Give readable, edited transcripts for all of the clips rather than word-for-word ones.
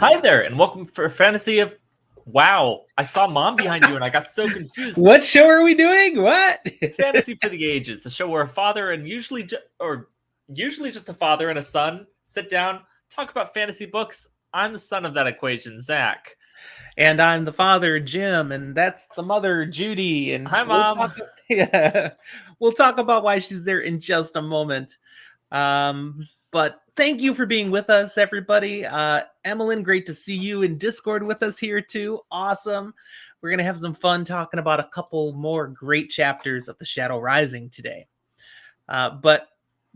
Hi there, and welcome for Fantasy of... Wow, I saw Mom behind you, and I got so confused. What show are we doing? What? Fantasy for the Ages, the show where a father and usually just a father and a son sit down, talk about fantasy books. I'm the son of that equation, Zach. And I'm the father, Jim, and that's the mother, Judy. And Hi, Mom. We'll talk about why she's there in just a moment. But thank you for being with us, everybody. Elayne, great to see you in Discord with us here too. Awesome. We're going to have some fun talking about a couple more great chapters of The Shadow Rising today. But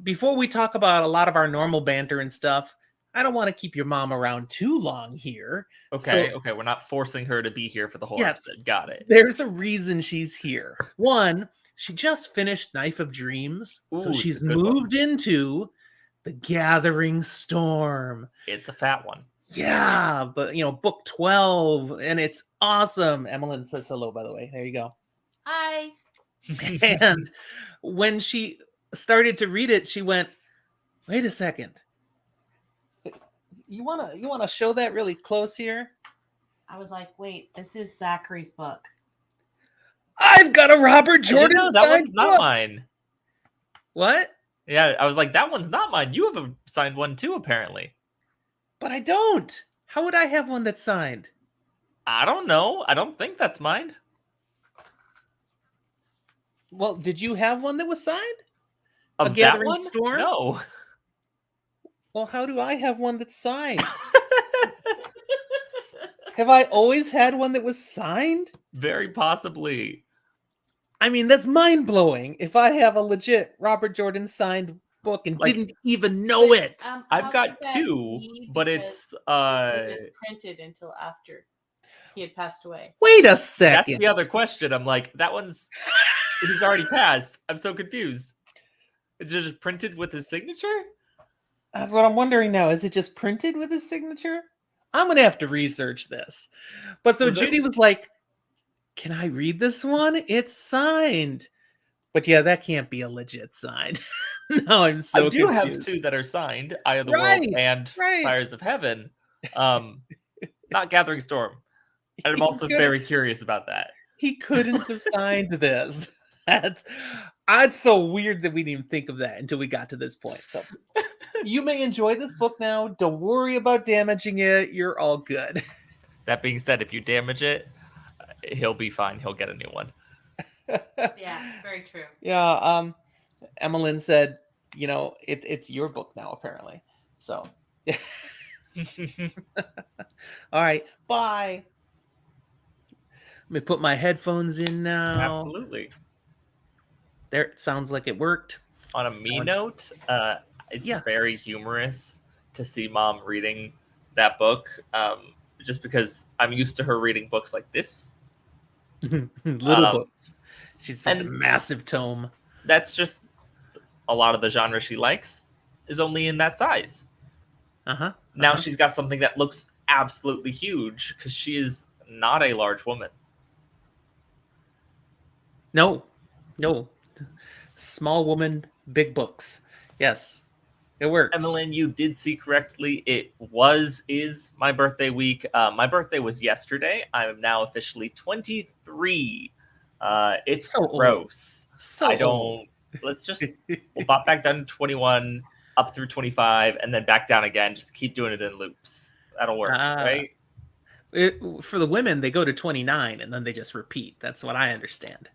before we talk about a lot of our normal banter and stuff, I don't want to keep your mom around too long here. Okay, we're not forcing her to be here for the whole episode. Got it. There's a reason she's here. One, she just finished Knife of Dreams, so she's moved into The Gathering Storm. It's a fat one. Yeah, but book 12, and it's awesome. Elayne says hello, by the way. There you go. Hi. And when she started to read it, she went, "Wait a second. You wanna show that really close here?" I was like, wait, this is Zachary's book. I've got a Robert Jordan signed that one's book. not mine. What? Yeah, I was like, that one's not mine. You have a signed one too, apparently. But I don't. How would I have one that's signed? I don't know. I don't think that's mine. Well, did you have one that was signed? Of A Gathering that one? Storm? No. Well, how do I have one that's signed? Have I always had one that was signed? Very possibly. I mean, that's mind-blowing. If I have a legit Robert Jordan signed book and didn't even know it. I've got two, but it's it wasn't printed until after he had passed away. Wait a second. That's the other question. I'm like, that one's he's already passed. I'm so confused. Is it just printed with his signature? That's what I'm wondering now. Is it just printed with his signature? I'm gonna have to research this. But so Judy was like, "Can I read this one? It's signed." But yeah, that can't be a legit sign. No, I'm so I do confused. have two that are signed, Eye of the World and Fires of Heaven. Not Gathering Storm. And I'm also very curious about that. He couldn't have signed this. It's so weird that we didn't even think of that until we got to this point. So you may enjoy this book now. Don't worry about damaging it. You're all good. That being said, if you damage it, he'll be fine. He'll get a new one. Yeah, very true. Yeah, Elayne said, it's your book now, apparently. So, all right, bye. Let me put my headphones in now. Absolutely. There, it sounds like it worked. On a me note, it's very humorous to see Mom reading that book, just because I'm used to her reading books like this. Little books. She's a massive tome. That's just a lot of the genre she likes is only in that size. Now she's got something that looks absolutely huge because she is not a large woman. No. Small woman, big books. Yes, it works. Elayne, you did see correctly. It is my birthday week. My birthday was yesterday. I am now officially 23. It's so gross. So I don't. Let's just we'll pop back down to 21, up through 25, and then back down again. Just keep doing it in loops. That'll work, right? For the women, they go to 29 and then they just repeat. That's what I understand.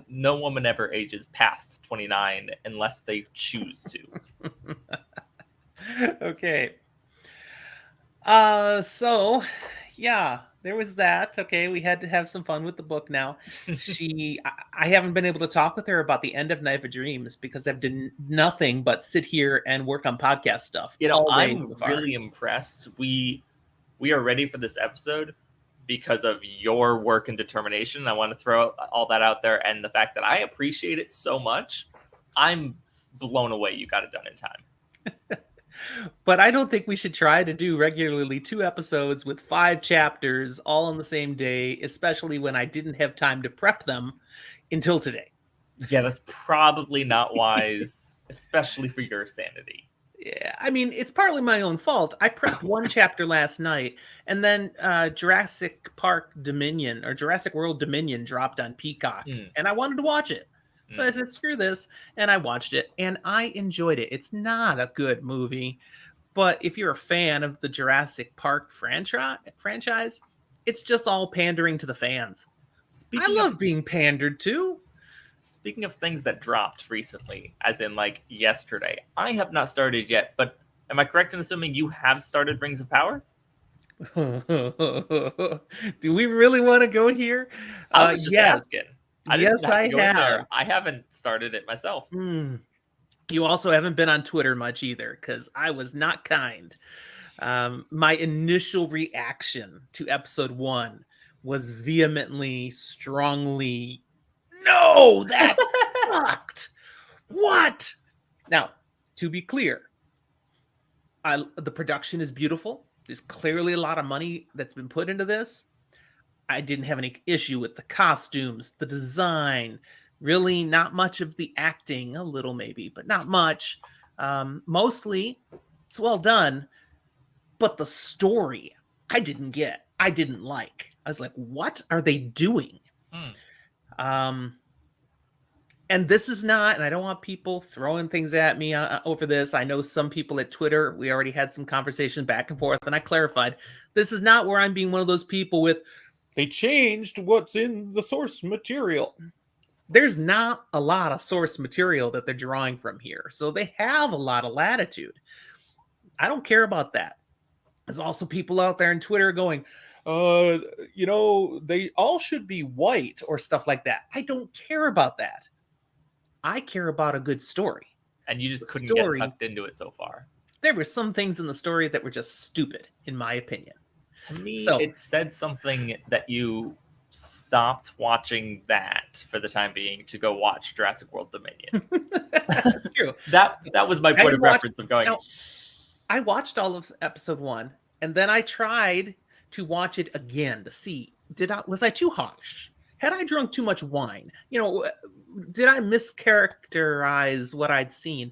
No woman ever ages past 29 unless they choose to. Okay. So, yeah, there was that. Okay, we had to have some fun with the book now. I haven't been able to talk with her about the end of Knife of Dreams because I've done nothing but sit here and work on podcast stuff. I'm really impressed. We are ready for this episode because of your work and determination. I want to throw all that out there, and the fact that I appreciate it so much. I'm blown away you got it done in time. But I don't think we should try to do regularly 2 episodes with 5 chapters all on the same day, especially when I didn't have time to prep them until today. Yeah, that's probably not wise, especially for your sanity. Yeah, I mean, it's partly my own fault. I prepped one chapter last night, and then Jurassic Park Dominion or Jurassic World Dominion dropped on Peacock, Mm. and I wanted to watch it. So I Mm. said, screw this, and I watched it, and I enjoyed it. It's not a good movie, but if you're a fan of the Jurassic Park franchise, it's just all pandering to the fans. I Speaking of love being pandered to. speaking of things that dropped recently, as in like yesterday, I have not started yet, but am I correct in assuming you have started Rings of Power? Do we really want to go here? I was just Yes. asking. I didn't Yes, even have to I go in have. there. I haven't started it myself. You also haven't been on Twitter much either, because I was not kind. My initial reaction to episode 1 was vehemently, strongly, no, that sucked. What? Now, to be clear, the production is beautiful. There's clearly a lot of money that's been put into this. I didn't have any issue with the costumes, the design, really not much of the acting, a little maybe, but not much. Mostly, it's well done, but the story I didn't get. I didn't like. I was like, what are they doing? Um, and this is not, and I don't want people throwing things at me over this. I know some people at Twitter, we already had some conversation back and forth, and I clarified, this is not where I'm being one of those people with, they changed what's in the source material. There's not a lot of source material that they're drawing from here. So they have a lot of latitude. I don't care about that. There's also people out there on Twitter going, they all should be white or stuff like that. I don't care about that. I care about a good story. And you just The couldn't story- get sucked into it so far. There were some things in the story that were just stupid, in my opinion. To me, So- it said something that you stopped watching that for the time being to go watch Jurassic World Dominion. True. That was my point of watched- reference of going. Now, I watched all of episode 1, and then I tried to watch it again to see, was I too harsh? Had I drunk too much wine? Did I mischaracterize what I'd seen?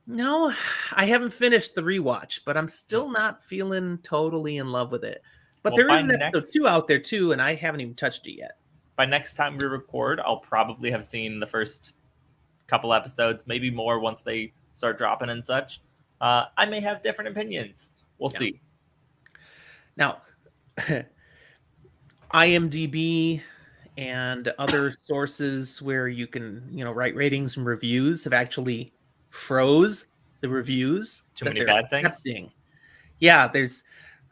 No, I haven't finished the rewatch, but I'm still not feeling totally in love with it. But Well, there by is an episode 2 out there too, and I haven't even touched it yet. By next time we record, I'll probably have seen the first couple episodes, maybe more once they start dropping and such. I may have different opinions. We'll see. Now, IMDb and other sources where you can, write ratings and reviews have actually froze the reviews. Too many bad things? Accepting. Yeah,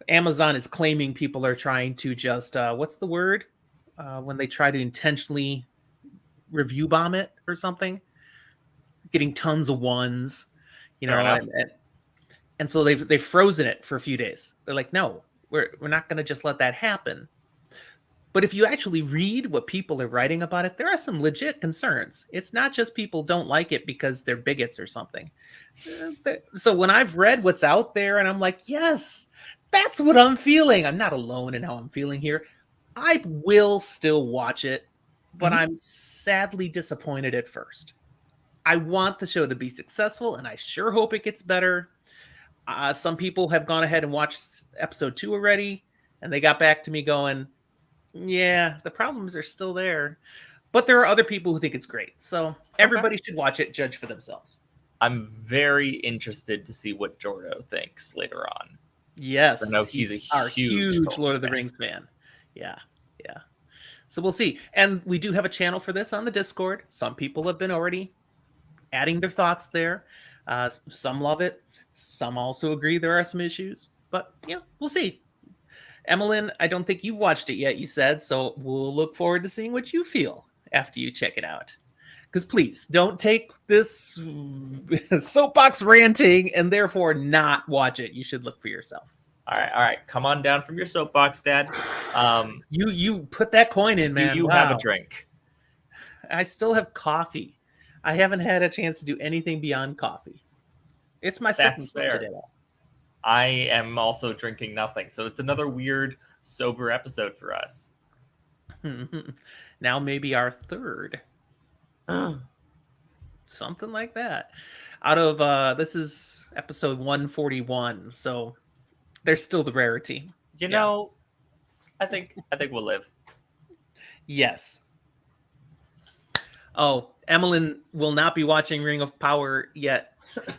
Amazon is claiming people are trying to just, what's the word? When they try to intentionally review bomb it or something? Getting tons of ones, and so they've frozen it for a few days. They're like, no, we're not going to just let that happen. But if you actually read what people are writing about it, there are some legit concerns. It's not just people don't like it because they're bigots or something. So when I've read what's out there and I'm like, yes, that's what I'm feeling. I'm not alone in how I'm feeling here. I will still watch it, but I'm sadly disappointed at first. I want the show to be successful, and I sure hope it gets better. Some people have gone ahead and watched episode 2 already, and they got back to me going, yeah, the problems are still there. But there are other people who think it's great. So everybody should watch it, judge for themselves. I'm very interested to see what Jordo thinks later on. Yes. I know he's a huge Lord of the Rings fan. Yeah. So we'll see. And we do have a channel for this on the Discord. Some people have been already adding their thoughts there. Some love it. Some also agree there are some issues. But, we'll see. Elayne, I don't think you've watched it yet, you said. So we'll look forward to seeing what you feel after you check it out. Because please, don't take this soapbox ranting and therefore not watch it. You should look for yourself. All right. Come on down from your soapbox, Dad. You put that coin in, man. You have a drink. I still have coffee. I haven't had a chance to do anything beyond coffee. It's my second fair. today. I am also drinking nothing, so it's another weird sober episode for us. Now maybe our third. something like that. Out of this is episode 141, so there's still the rarity. You know, I think we'll live. Yes. Oh, Emmeline will not be watching Ring of Power yet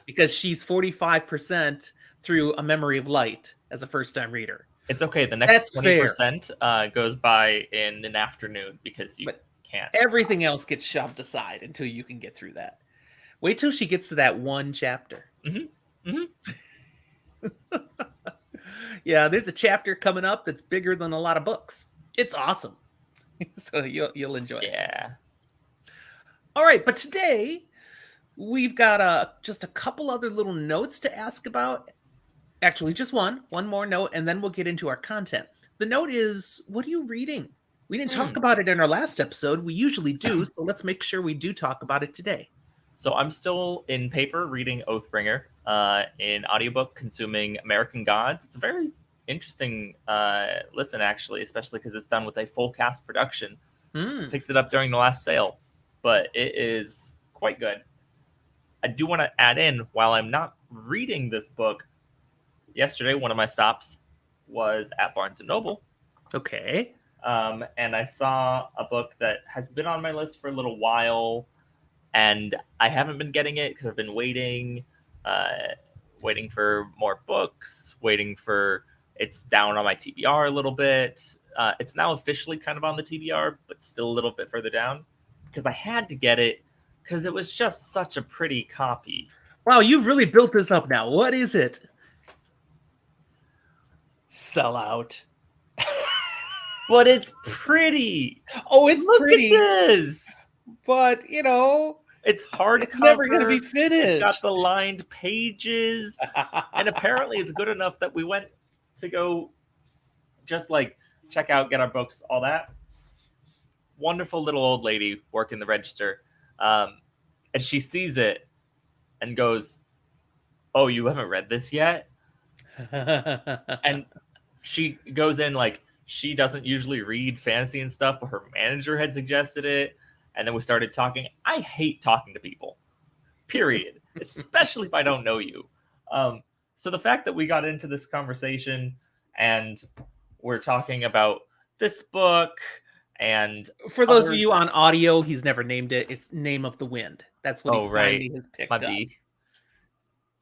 because she's 45% through A Memory of Light as a first-time reader. It's okay. The That's next 20% goes by in an afternoon because you can't. Everything else gets shoved aside until you can get through that. Wait till she gets to that one chapter. Yeah, there's a chapter coming up that's bigger than a lot of books. It's awesome. So you'll enjoy it. Yeah. All right, but today we've got just a couple other little notes to ask about. Actually, just one more note, and then we'll get into our content. The note is, what are you reading? We didn't talk about it in our last episode. We usually do, so let's make sure we do talk about it today. So I'm still in paper reading Oathbringer, in audiobook consuming American Gods. It's a very interesting listen, actually, especially because it's done with a full cast production. Picked it up during the last sale, but it is quite good. I do want to add in, while I'm not reading this book, yesterday one of my stops was at Barnes & Noble. Okay. And I saw a book that has been on my list for a little while, and I haven't been getting it because I've been waiting for more books, waiting for it's down on my TBR a little bit. It's now officially kind of on the TBR, but still a little bit further down because I had to get it because it was just such a pretty copy. Wow, you've really built this up now. What is it? Sellout. But it's pretty. Oh, it's pretty. Look at this. But, it's hardcover. It's never going to be finished. It's got the lined pages. And apparently it's good enough that we went to go just check out, get our books, all that. Wonderful little old lady working the register. And she sees it and goes, "Oh, you haven't read this yet?" And she goes in she doesn't usually read fantasy and stuff, but her manager had suggested it. And then we started talking. I hate talking to people, period, especially if I don't know you. So the fact that we got into this conversation and we're talking about this book, and for those of you on audio, he's never named it. It's Name of the Wind. That's what he finally has picked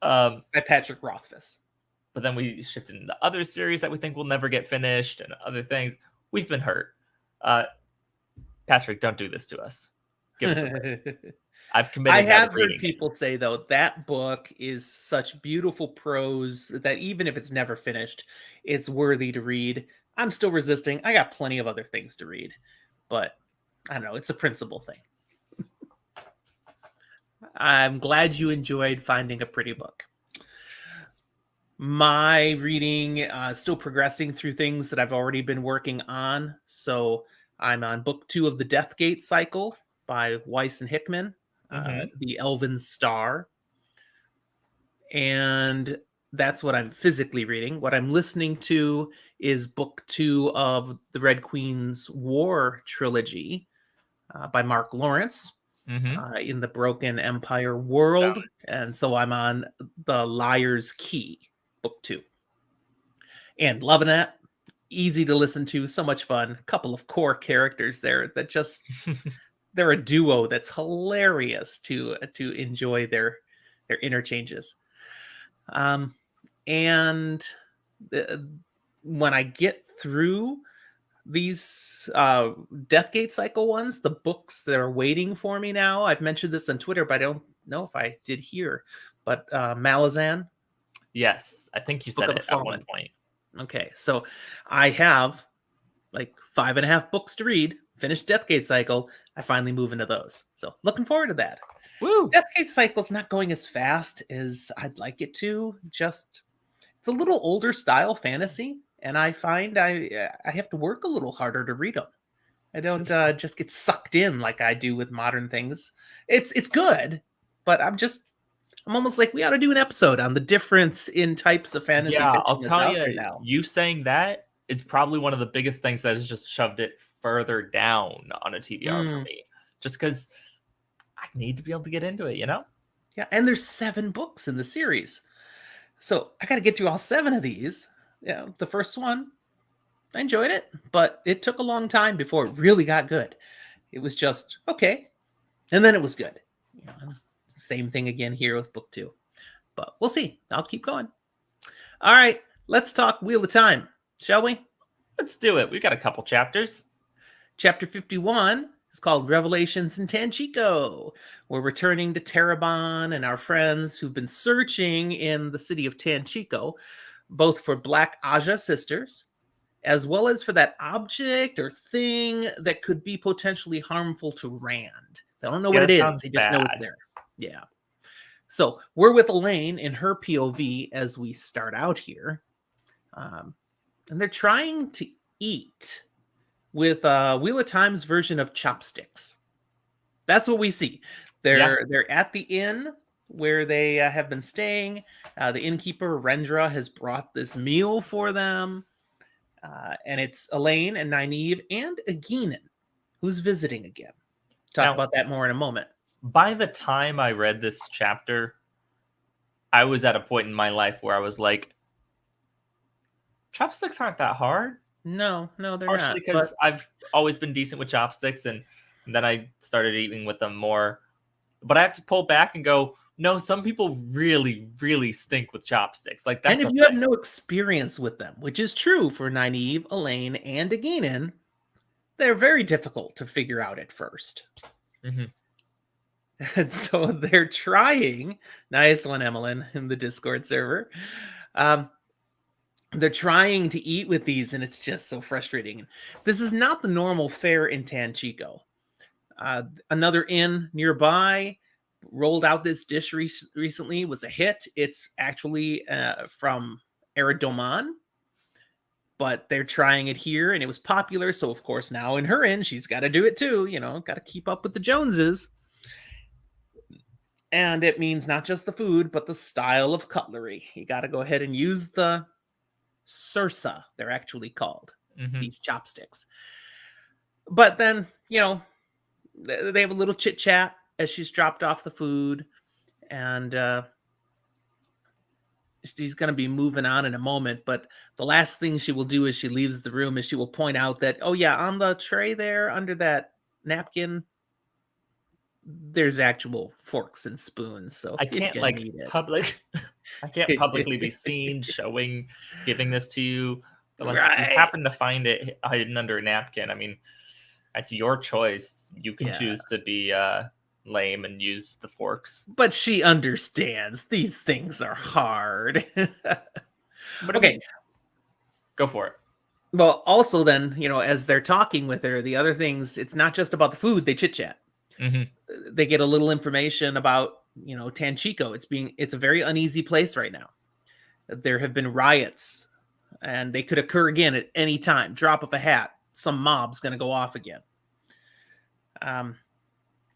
up. By Patrick Rothfuss. But then we shifted into other series that we think will never get finished and other things. We've been hurt. Patrick, don't do this to us. Give us a break. I've committed. I have heard people say, though, that book is such beautiful prose that even if it's never finished, it's worthy to read. I'm still resisting. I got plenty of other things to read. But I don't know. It's a principle thing. I'm glad you enjoyed finding a pretty book. My reading still progressing through things that I've already been working on. So I'm on book 2 of the Deathgate cycle by Weiss and Hickman, The Elven Star. And that's what I'm physically reading. What I'm listening to is book 2 of the Red Queen's War trilogy by Mark Lawrence. In the Broken Empire world. And so I'm on The Liar's Key, book 2. And loving that. Easy to listen to, so much fun. A couple of core characters there that just they're a duo that's hilarious to enjoy their interchanges. And when I get through these Deathgate cycle ones, the books that are waiting for me now, I've mentioned this on Twitter, but I don't know if I did here, but Malazan. Yes, I think you said it at one point. Okay, so I have 5.5 books to read, finished Deathgate cycle. I finally move into those. So looking forward to that. Woo! Deathgate cycle's not going as fast as I'd like it to. Just, it's a little older style fantasy, and I find I have to work a little harder to read them. I don't just get sucked in like I do with modern things. It's good, but I'm almost like we ought to do an episode on the difference in types of fantasy. Yeah, I'll tell you, you saying that is probably one of the biggest things that has just shoved it further down on a TBR for me. Just because I need to be able to get into it, you know? Yeah, and there's 7 books in the series. So I got to get through all 7 of these. Yeah, the first one, I enjoyed it, but it took a long time before it really got good. It was just okay, and then it was good. You know, same thing again here with book 2. But we'll see. I'll keep going. All right, let's talk Wheel of Time, shall we? Let's do it. We've got a couple chapters. Chapter 51 is called Revelations in Tanchico. We're returning to Terabon and our friends who've been searching in the city of Tanchico, both for Black Aja sisters, as well as for that object or thing that could be potentially harmful to Rand. They don't know what it is. They just know it's there. Yeah. So we're with Elayne in her POV as we start out here. And they're trying to eat with Wheel of Time's version of chopsticks. That's what we see. They're at the inn where they have been staying. The innkeeper, Rendra, has brought this meal for them. And it's Elayne and Nynaeve and Elayne who's visiting again. Talk about that more in a moment. By the time I read this chapter, I was at a point in my life where I was like, chopsticks aren't that hard. No, they're not. Partially because I've always been decent with chopsticks, and then I started eating with them more. But I have to pull back and go, no, some people really, really stink with chopsticks. Like that's and if you have no experience with them, which is true for Nynaeve, Elayne, and Elayne, they're very difficult to figure out at first. Mm-hmm. And so they're trying. Nice one, Emmeline, in the Discord server. They're trying to eat with these, and it's just so frustrating. This is not the normal fare in Tanchico. Another inn nearby rolled out this dish recently. Was a hit. It's actually from Eridoman, but they're trying it here, and it was popular. So, of course, now in her inn, she's got to do it too. You know, got to keep up with the Joneses. And it means not just the food, but the style of cutlery. You got to go ahead and use the Sursa, they're actually called, these chopsticks. But then, you know, they have a little chit chat as she's dropped off the food, and she's going to be moving on in a moment. But the last thing she will do as she leaves the room is she will point out that, oh yeah, on the tray there under that napkin, there's actual forks and spoons. So I can't I can't publicly be seen giving this to you. But if you happen to find it hidden under a napkin, I mean, that's your choice. You can choose to be lame and use the forks. But she understands these things are hard. But okay, go for it. Well, also then, you know, as they're talking with her, the other things, it's not just about the food, they chit chat. They get a little information about, you know, Tanchico. It's a very uneasy place right now. There have been riots, and they could occur again at any time. Drop of a hat, some mob's going to go off again.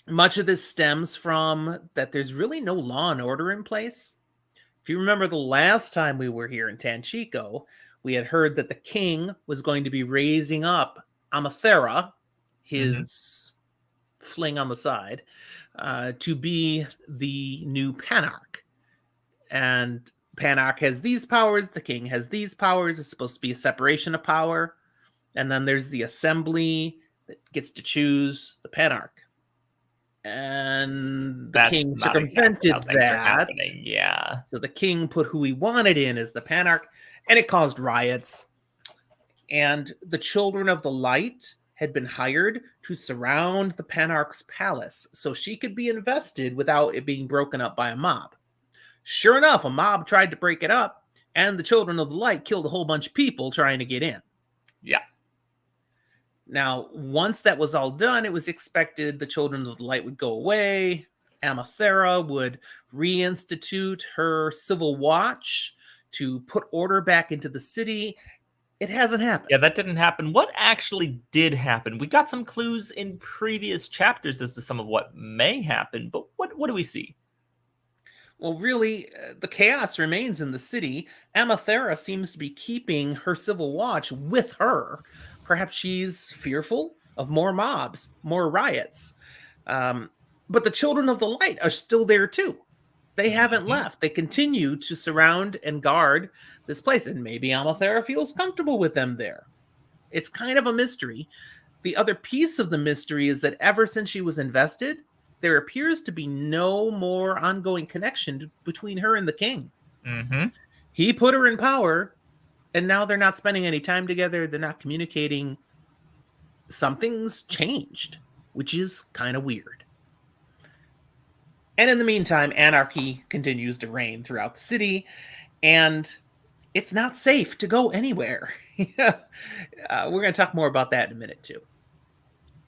Much of this stems from that there's really no law and order in place. If you remember the last time we were here in Tanchico, we had heard that the king was going to be raising up Amathera, his fling on the side, to be the new Panarch. And Panarch has these powers, the king has these powers. It's supposed to be a separation of power. And then there's the assembly that gets to choose the Panarch. And the king circumvented that. Yeah. So the king put who he wanted in as the Panarch, and it caused riots. And the Children of the Light had been hired to surround the Panarch's palace so she could be invested without it being broken up by a mob. Sure enough, a mob tried to break it up, and the Children of the Light killed a whole bunch of people trying to get in. Yeah. Now, once that was all done, it was expected the Children of the Light would go away. Amathera would reinstitute her civil watch to put order back into the city. It hasn't happened. Yeah, that didn't happen. What actually did happen? We got some clues in previous chapters as to some of what may happen, but what do we see? Well, really, the chaos remains in the city. Amathera seems to be keeping her civil watch with her. Perhaps she's fearful of more mobs, more riots. But the Children of the Light are still there too. They haven't left. They continue to surround and guard this place, and maybe Amathera feels comfortable with them there. It's kind of a mystery. The other piece of the mystery is that ever since she was invested, there appears to be no more ongoing connection between her and the king. Mm-hmm. He put her in power, and now they're not spending any time together. They're not communicating. Something's changed, which is kind of weird. And in the meantime, anarchy continues to reign throughout the city, and it's not safe to go anywhere. We're going to talk more about that in a minute, too.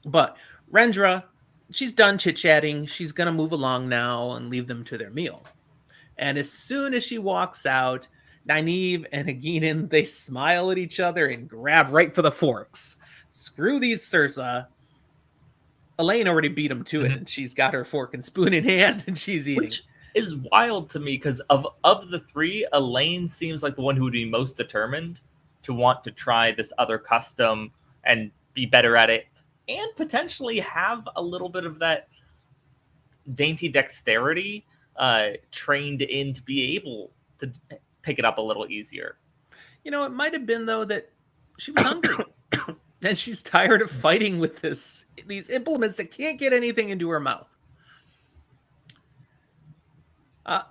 But Rendra, she's done chit-chatting. She's going to move along now and leave them to their meal. And as soon as she walks out, Nynaeve and Elayne, they smile at each other and grab right for the forks. Screw these Cirsa. Elayne already beat him to it, and she's got her fork and spoon in hand, and she's eating. Which is wild to me, because of the three, Elayne seems like the one who would be most determined to want to try this other custom and be better at it, and potentially have a little bit of that dainty dexterity trained in to be able to pick it up a little easier. You know, it might have been, though, that she was hungry. And she's tired of fighting with these implements that can't get anything into her mouth.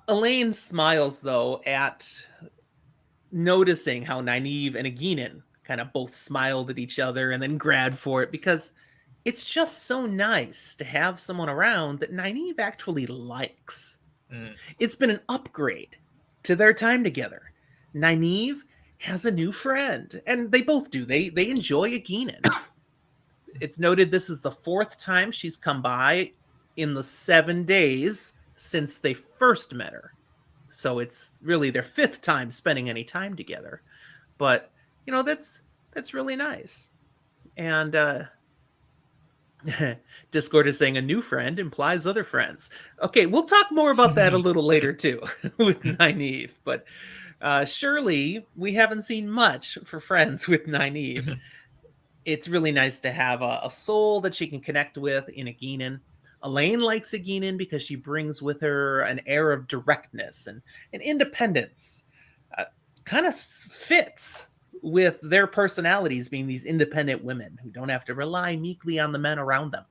Elayne smiles, though, at noticing how Nynaeve and Elayne kind of both smiled at each other and then grabbed for it, because it's just so nice to have someone around that Nynaeve actually likes. It's been an upgrade to their time together. Nynaeve has a new friend, and they both do. They enjoy Elayne. It's noted this is the 4th time she's come by in the 7 days since they first met her. So it's really their 5th time spending any time together. But, you know, that's really nice. And Discord is saying a new friend implies other friends. Okay, we'll talk more about that a little later too with Nynaeve. But surely we haven't seen much for friends with Nynaeve. It's really nice to have a soul that she can connect with in Elayne. Elayne likes Elayne because she brings with her an air of directness and independence. Kind of fits with their personalities being these independent women who don't have to rely meekly on the men around them.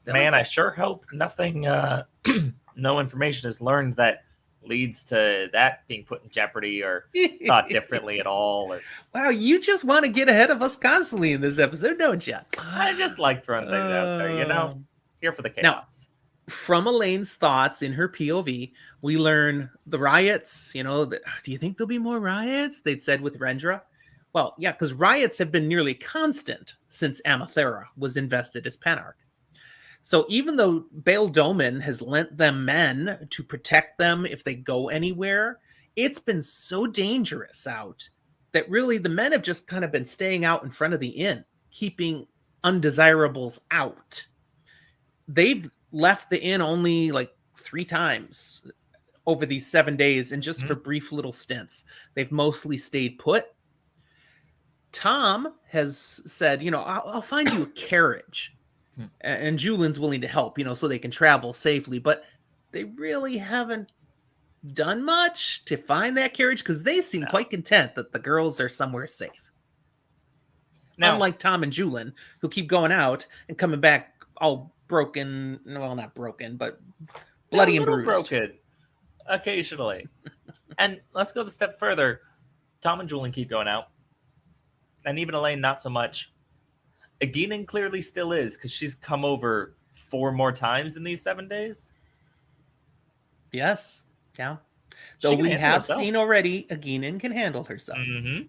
Man, I sure hope nothing, no information is learned that leads to that being put in jeopardy or thought differently at all. Or... Wow, you just want to get ahead of us constantly in this episode, don't you? I just like throwing things out there, you know? Here for the chaos. Now, from Elaine's thoughts in her POV, we learn the riots, you know, do you think there'll be more riots? They'd said with Rendra. Well, yeah, because riots have been nearly constant since Amathera was invested as Panarch. So even though Baal Domin has lent them men to protect them if they go anywhere, it's been so dangerous out that really the men have just kind of been staying out in front of the inn, keeping undesirables out. They've left the inn only like 3 times over these 7 days, and just for brief little stints. They've mostly stayed put. Tom has said, you know, I'll find you a carriage. And Julian's willing to help, you know, so they can travel safely. But they really haven't done much to find that carriage, because they seem quite content that the girls are somewhere safe. Now, unlike Tom and Julian, who keep going out and coming back all broken. Well, not broken, but bloody and bruised. Broken occasionally. And let's go a step further. Tom and Julian keep going out. And even Elayne, not so much. Elayne clearly still is, because she's come over 4 more times in these 7 days. Yes. Yeah. Though we have seen already, Elayne can handle herself. Mm-hmm.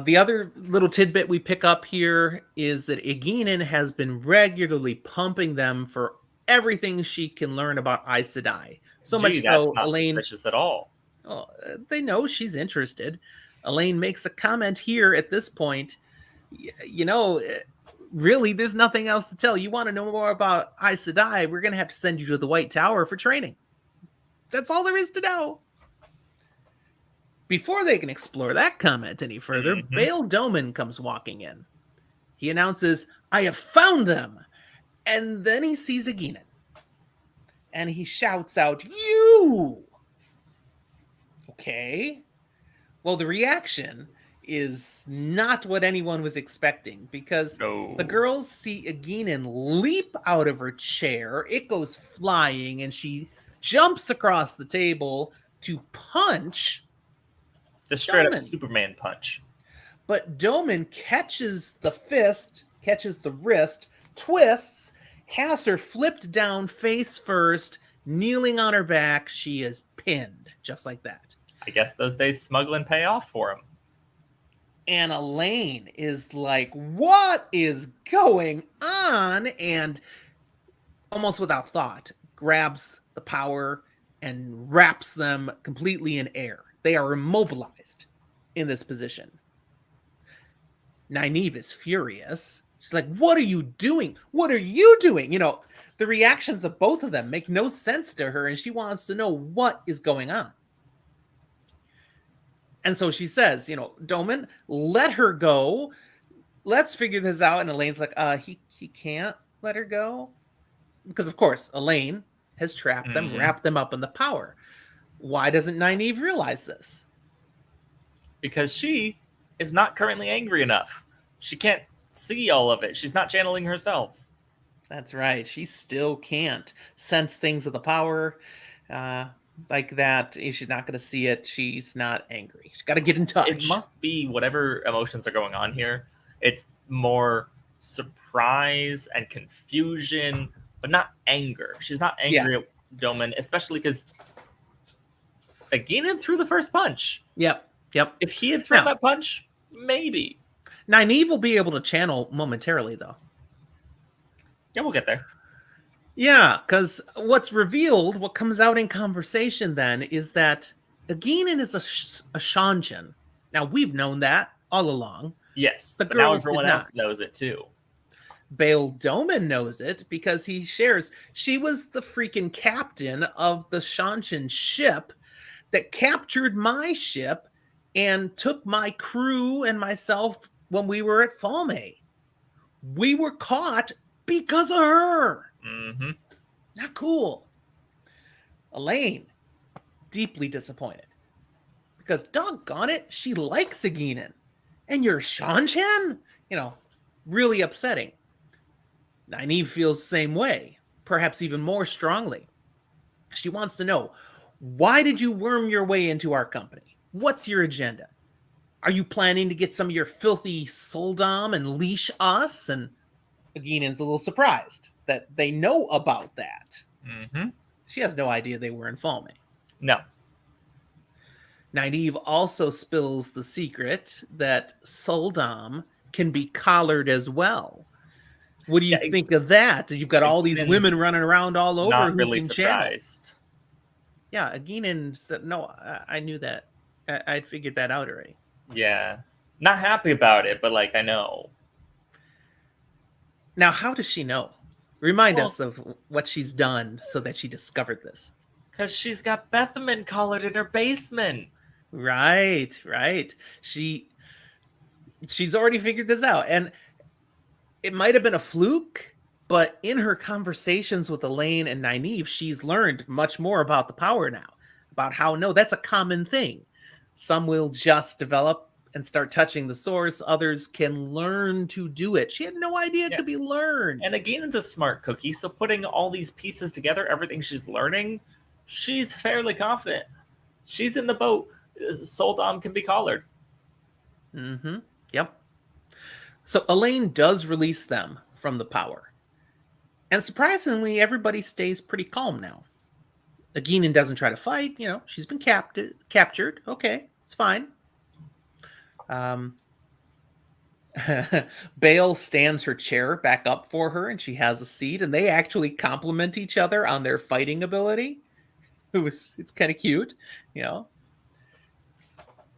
The other little tidbit we pick up here is that Elayne has been regularly pumping them for everything she can learn about Aes Sedai. So much so, not Elayne, suspicious at all. They know she's interested. Elayne makes a comment here at this point. You know, really, there's nothing else to tell. You want to know more about Aes Sedai, we're going to have to send you to the White Tower for training. That's all there is to know. Before they can explore that comment any further, Baal Domin comes walking in. He announces, I have found them. And then he sees Elayne. And he shouts out, "You!" Okay. Well, the reaction is not what anyone was expecting, because No. the girls see Elayne leap out of her chair. It goes flying, and she jumps across the table to punch The straight up Doman. Superman punch. But Doman catches the fist, catches the wrist, twists, has her flipped down face first, kneeling on her back. She is pinned, just like that. I guess those days smuggling pay off for him. And Elayne is like, "What is going on?" And almost without thought, grabs the power and wraps them completely in air. They are immobilized in this position. Nynaeve is furious. She's like, "What are you doing? What are you doing?" You know, the reactions of both of them make no sense to her, and she wants to know what is going on. And so she says, "Doman, let her go. Let's figure this out." And Elayne's like, he can't let her go. Because, of course, Elayne has trapped them, wrapped them up in the power. Why doesn't Nynaeve realize this? Because she is not currently angry enough. She can't see all of it. She's not channeling herself. That's right. She still can't sense things of the power like that. She's not going to see it. She's not angry. She's got to get in touch. It must be whatever emotions are going on here. It's more surprise and confusion, but not anger. She's not angry at Doman, especially because Elayne threw the first punch. Yep. If he had thrown that punch, maybe. Nynaeve will be able to channel momentarily, though. Yeah, we'll get there. Yeah, because what's revealed, what comes out in conversation then, is that Elayne is a Shanjin. Now, we've known that all along. Yes, but now everyone else knows it too. Bail Doman knows it because he shares. She was the freaking captain of the Shanjin ship that captured my ship and took my crew and myself when we were at Falme. We were caught because of her. Mm-hmm. Not cool. Elayne, deeply disappointed. Because doggone it, she likes Elayne. And you're Shanjin? Really upsetting. Nynaeve feels the same way, perhaps even more strongly. She wants to know, why did you worm your way into our company? What's your agenda? Are you planning to get some of your filthy soldom and leash us? And Elayne's a little surprised that they know about that. Mm-hmm. She has no idea they were in Falme. No. Nynaeve also spills the secret that soldom can be collared as well. What do you think of that? You've got all these women running around all over not who really can surprised. channel. Yeah, Elayne said, "No, I knew that. I'd figured that out already." Yeah. Not happy about it, but I know. Now, how does she know? Remind us of what she's done so that she discovered this. Because she's got Bethaman collared in her basement. Right. She's already figured this out. And it might have been a fluke, but in her conversations with Elayne and Nynaeve, she's learned much more about the power now. About how, no, that's a common thing. Some will just develop and start touching the source. Others can learn to do it. She had no idea it could be learned. And Elayne's a smart cookie, so putting all these pieces together, everything she's learning, she's fairly confident. She's in the boat. Soldom can be collared. Mm-hmm. Yep. So Elayne does release them from the power. And surprisingly, everybody stays pretty calm now. Elayne doesn't try to fight. She's been captured. Okay, it's fine. Bail stands her chair back up for her, and she has a seat, and they actually compliment each other on their fighting ability. It's kind of cute,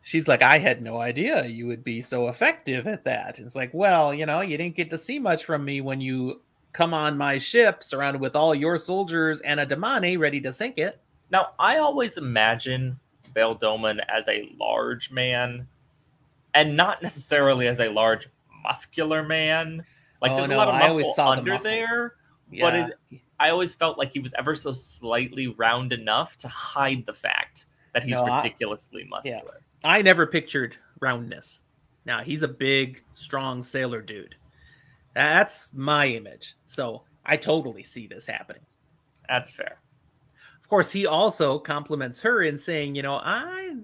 She's like, "I had no idea you would be so effective at that." And it's like, well, you didn't get to see much from me when you come on my ship surrounded with all your soldiers and a Damane ready to sink it. Now, I always imagine Bail Doman as a large man, and not necessarily as a large muscular man. There's a lot of muscle under there, Yeah. I always felt like he was ever so slightly round enough to hide the fact that he's No, ridiculously muscular. I never pictured roundness. Now, he's a big, strong sailor dude. That's my image. So I totally see this happening. That's fair. Of course, he also compliments her in saying, I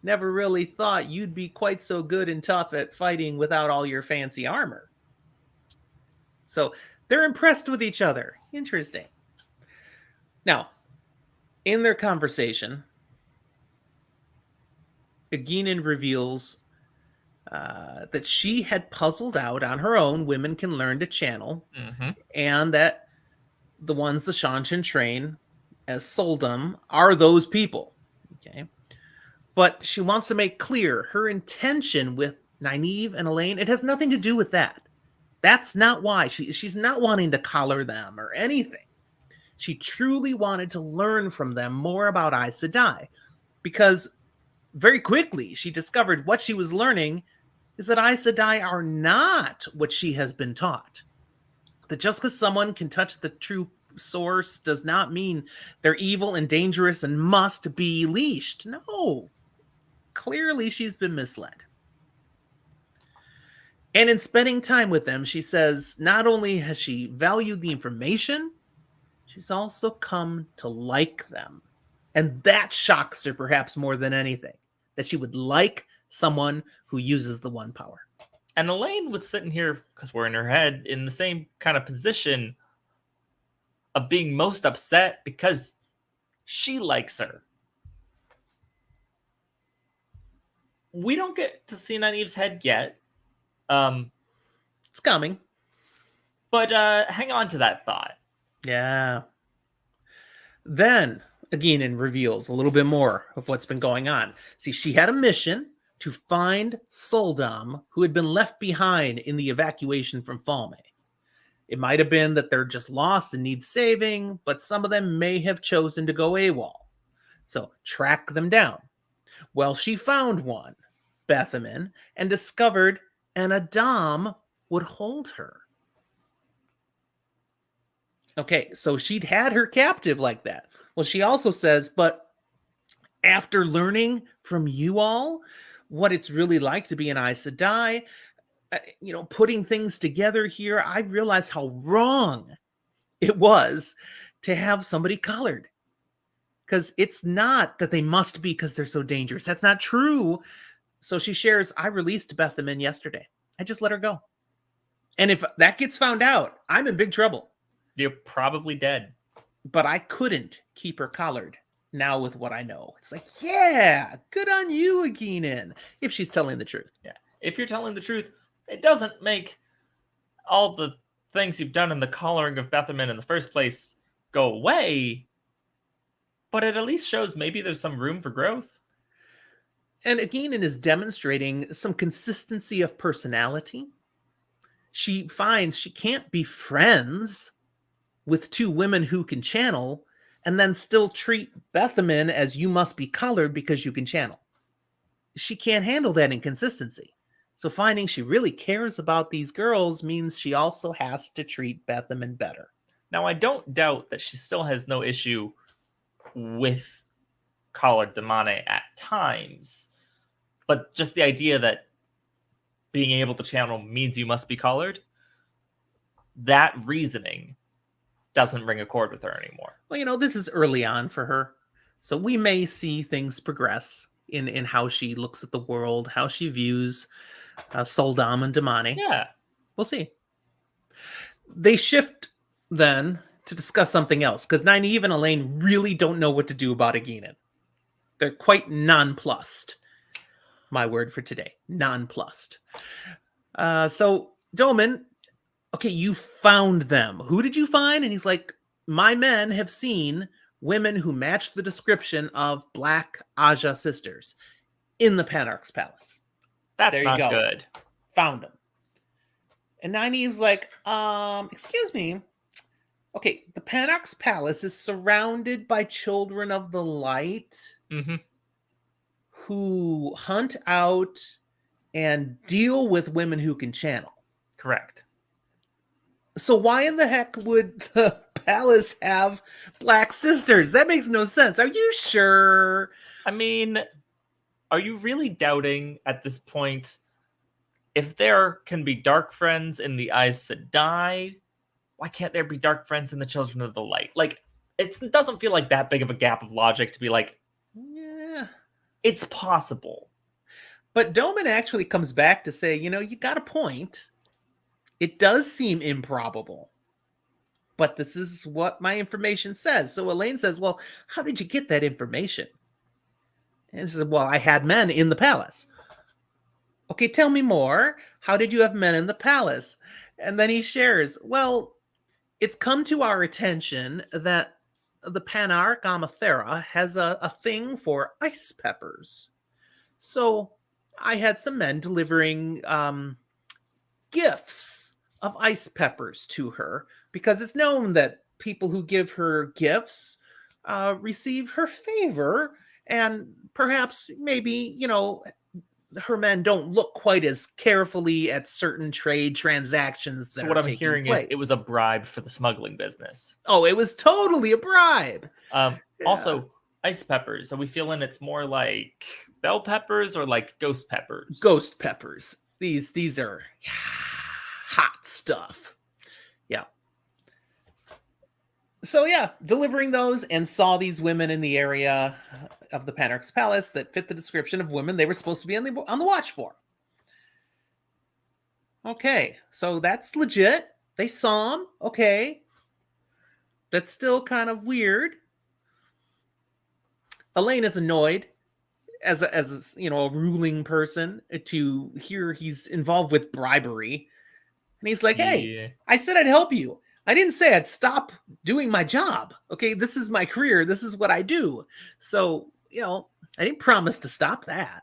never really thought you'd be quite so good and tough at fighting without all your fancy armor. So they're impressed with each other. Interesting. Now, in their conversation, Elayne reveals that she had puzzled out on her own women can learn to channel, and that the ones the Shanshan train as Soldum are those people. Okay. But she wants to make clear her intention with Nynaeve and Elayne. It has nothing to do with that. That's not why. She's not wanting to collar them or anything. She truly wanted to learn from them more about Aes Sedai, because very quickly she discovered what she was learning is that Aes Sedai are not what she has been taught. That just because someone can touch the true source does not mean they're evil and dangerous and must be leashed. No. Clearly she's been misled. And in spending time with them, she says not only has she valued the information, she's also come to like them. And that shocks her perhaps more than anything, that she would like someone who uses the one power. And Elayne was sitting here, because we're in her head, in the same kind of position of being most upset because she likes her. We don't get to see Nynaeve's head yet. It's coming. But hang on to that thought. Yeah. Then Elayne reveals a little bit more of what's been going on. See, she had a mission to find Soldum, who had been left behind in the evacuation from Falme. It might have been that they're just lost and need saving, but some of them may have chosen to go AWOL. So track them down. Well, she found one, Bethamin, and discovered an Adam would hold her. Okay, so she'd had her captive like that. Well, she also says, but after learning from you all what it's really like to be an Aes Sedai, putting things together here, I realized how wrong it was to have somebody colored. Because it's not that they must be because they're so dangerous. That's not true. So she shares, I released Bethamin yesterday. I just let her go. And if that gets found out, I'm in big trouble. You're probably dead. But I couldn't keep her collared now with what I know. It's like, yeah, good on you, Elayne, if she's telling the truth. Yeah. If you're telling the truth, it doesn't make all the things you've done in the collaring of Bethamin in the first place go away, but it at least shows maybe there's some room for growth. And Elayne is demonstrating some consistency of personality. She finds she can't be friends with two women who can channel and then still treat Bethamin as you must be colored because you can channel. She can't handle that inconsistency. So finding she really cares about these girls means she also has to treat Bethamin better. Now, I don't doubt that she still has no issue with collared Damane at times, but just the idea that being able to channel means you must be collared, that reasoning doesn't ring a chord with her anymore. Well, this is early on for her, so we may see things progress in how she looks at the world, how she views Soldam and Damane. Yeah. We'll see. They shift then to discuss something else, because Nynaeve and Elayne really don't know what to do about Elayne. They're quite nonplussed. My word for today, nonplussed. So Doman, okay, you found them. Who did you find? And he's like, my men have seen women who match the description of Black Aja sisters in the Panarch's palace. That's there you not go. Good. Found them. And Nynaeve's like, excuse me. Okay, the Panarch's palace is surrounded by children of the light who hunt out and deal with women who can channel. Correct. So why in the heck would the palace have black sisters? That makes no sense. Are you sure? I mean, are you really doubting at this point if there can be dark friends in the Aes Sedai? Why can't there be dark friends in the Children of the Light? Like, it doesn't feel like that big of a gap of logic to be like, Yeah. it's possible. But Doman actually comes back to say, you got a point. It does seem improbable. But this is what my information says. So Elayne says, well, how did you get that information? And he says, well, I had men in the palace. Okay, tell me more. How did you have men in the palace? And then he shares, well, it's come to our attention that the Panarch Amathera has a thing for ice peppers. So I had some men delivering gifts of ice peppers to her because it's known that people who give her gifts receive her favor, and perhaps maybe, her men don't look quite as carefully at certain trade transactions that So what are I'm taking hearing place. is it was a bribe for the smuggling business. Oh, it was totally a bribe. Also, ice peppers. Are we feeling it's more like bell peppers or like ghost peppers? Ghost peppers. These are hot stuff. Yeah. So yeah, delivering those, and saw these women in the area of the Panarch's palace that fit the description of women they were supposed to be on the watch for. Okay, so that's legit. They saw him. Okay. That's still kind of weird. Elayne is annoyed as a ruling person to hear he's involved with bribery. And he's like, hey, I said I'd help you. I didn't say I'd stop doing my job. Okay, this is my career. This is what I do. So, I didn't promise to stop that.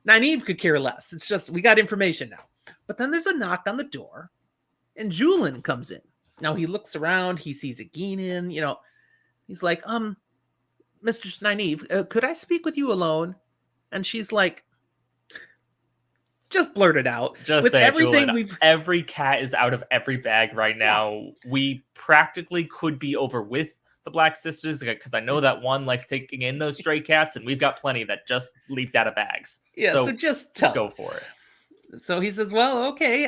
Nynaeve could care less. It's just, we got information now. But then there's a knock on the door, and Julian comes in. Now he looks around. He sees a Guinan. He's like, Mistress Nynaeve, could I speak with you alone? And she's like, just blurt it out. Just with say everything Julian, every cat is out of every bag right now. Yeah. We practically could be over with the Black Sisters because I know that one likes taking in those stray cats, and we've got plenty that just leaped out of bags. Yeah, so just go for it. So he says, well, okay,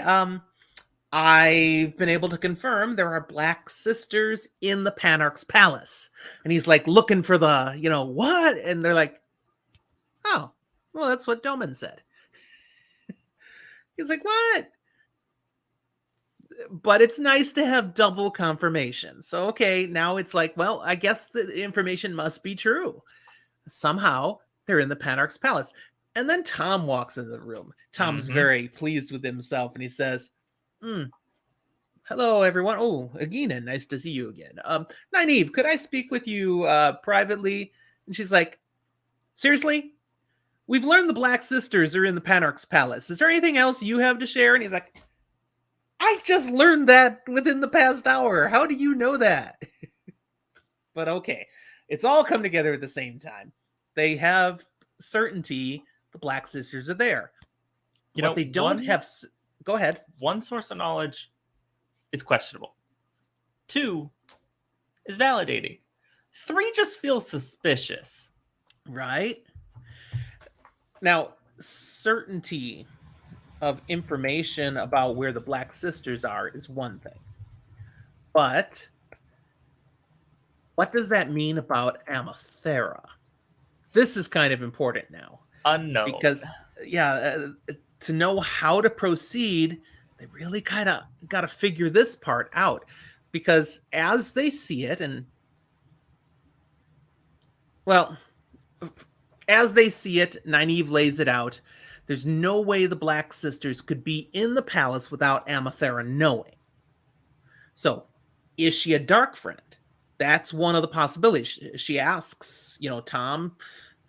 I've been able to confirm there are Black Sisters in the Panarch's palace. And he's like looking for the, what? And they're like, oh, well, that's what Doman said. He's like, what? But it's nice to have double confirmation. So, okay, now it's like, well, I guess the information must be true. Somehow they're in the Panarch's palace. And then Tom walks into the room. Tom's very pleased with himself, and he says, hello, everyone. Oh, Agina, nice to see you again. Nynaeve, could I speak with you privately? And she's like, seriously? We've learned the Black Sisters are in the Panarch's palace. Is there anything else you have to share? And he's like, I just learned that within the past hour. How do you know that? But okay, it's all come together at the same time. They have certainty the Black Sisters are there. They don't have... Go ahead. One source of knowledge is questionable. 2 is validating. 3 just feels suspicious. Right? Now, certainty of information about where the Black Sisters are is one thing. But what does that mean about Amathera? This is kind of important now. Unknown. Because, to know how to proceed, they really kind of got to figure this part out. Because as they see it, as they see it, Nynaeve lays it out. There's no way the Black Sisters could be in the palace without Amathera knowing. So, is she a dark friend? That's one of the possibilities. She asks, Tom,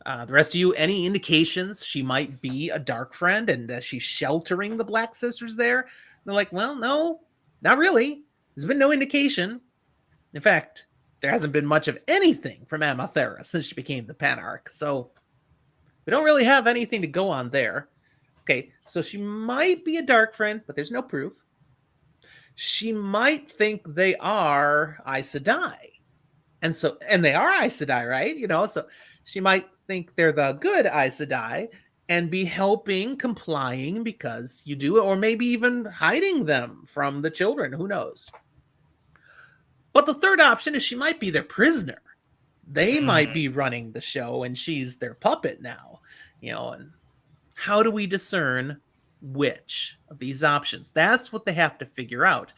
the rest of you, any indications she might be a dark friend and she's sheltering the Black Sisters there? And they're like, well, no, not really. There's been no indication. In fact, there hasn't been much of anything from Amathera since she became the Panarch. So we don't really have anything to go on there. Okay, so she might be a dark friend, but there's no proof. she might think they are Aes Sedai. And they are Aes Sedai, right? So she might think they're the good Aes Sedai and be helping, complying because you do it, or maybe even hiding them from the children. Who knows? But the third option is she might be their prisoner. They might be running the show and she's their puppet now. And how do we discern which of these options? That's what they have to figure out.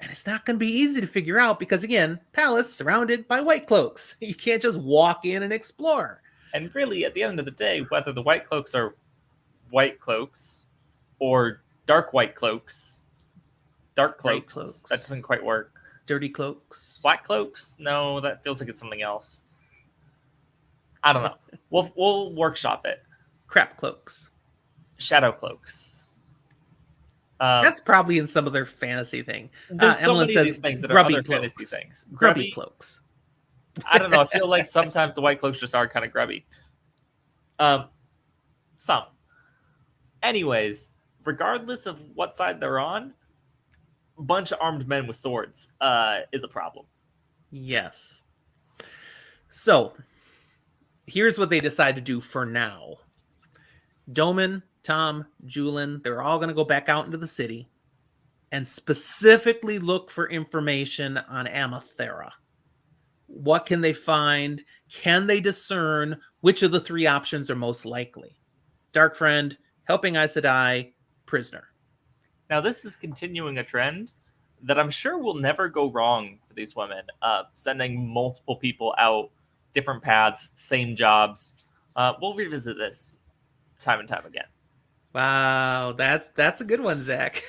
And it's not going to be easy to figure out because, again, palace surrounded by white cloaks. You can't just walk in and explore. And really, at the end of the day, whether the white cloaks are white cloaks or dark white cloaks, dark cloaks, that doesn't quite work. Dirty cloaks. Black cloaks? No, that feels like it's something else. I don't know. We'll workshop it. Crap cloaks. Shadow cloaks. That's probably in some other fantasy thing. There's so Emlyn many says of these things that are grubby other cloaks. fantasy things. Grubby cloaks. I don't know. I feel like sometimes the white cloaks just are kind of grubby. Some. Anyways, regardless of what side they're on, a bunch of armed men with swords is a problem. Yes. So, here's what they decide to do for now. Doman, Tom, Julian, they're all going to go back out into the city and specifically look for information on Amathera. What can they find? Can they discern which of the three options are most likely? Dark Friend, helping Aes Sedai, prisoner. Now, this is continuing a trend that I'm sure will never go wrong for these women, sending multiple people out, different paths, same jobs. We'll revisit this time and time again. Wow, that's a good one, Zach.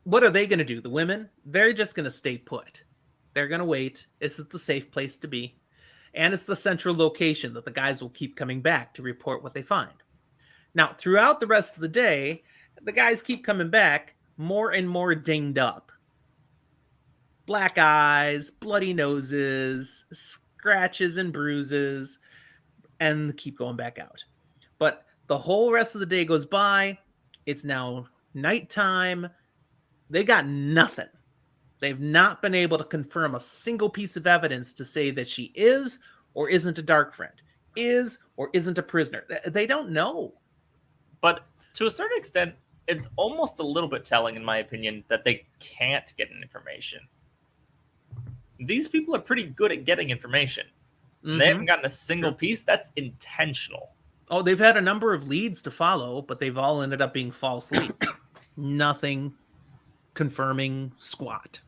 What are they going to do? The women, they're just going to stay put. They're going to wait. This is the safe place to be. And it's the central location that the guys will keep coming back to report what they find. Now, throughout the rest of the day, the guys keep coming back more and more dinged up. Black eyes, bloody noses, scratches and bruises, and keep going back out. But the whole rest of the day goes by. It's now nighttime. They got nothing. They've not been able to confirm a single piece of evidence to say that she is or isn't a Dark Friend, is or isn't a prisoner. They don't know. But to a certain extent, it's almost a little bit telling, in my opinion, that they can't get information. These people are pretty good at getting information. Mm-hmm. They haven't gotten a single piece. That's intentional. Oh, they've had a number of leads to follow, but they've all ended up being false leads. Nothing confirming squat.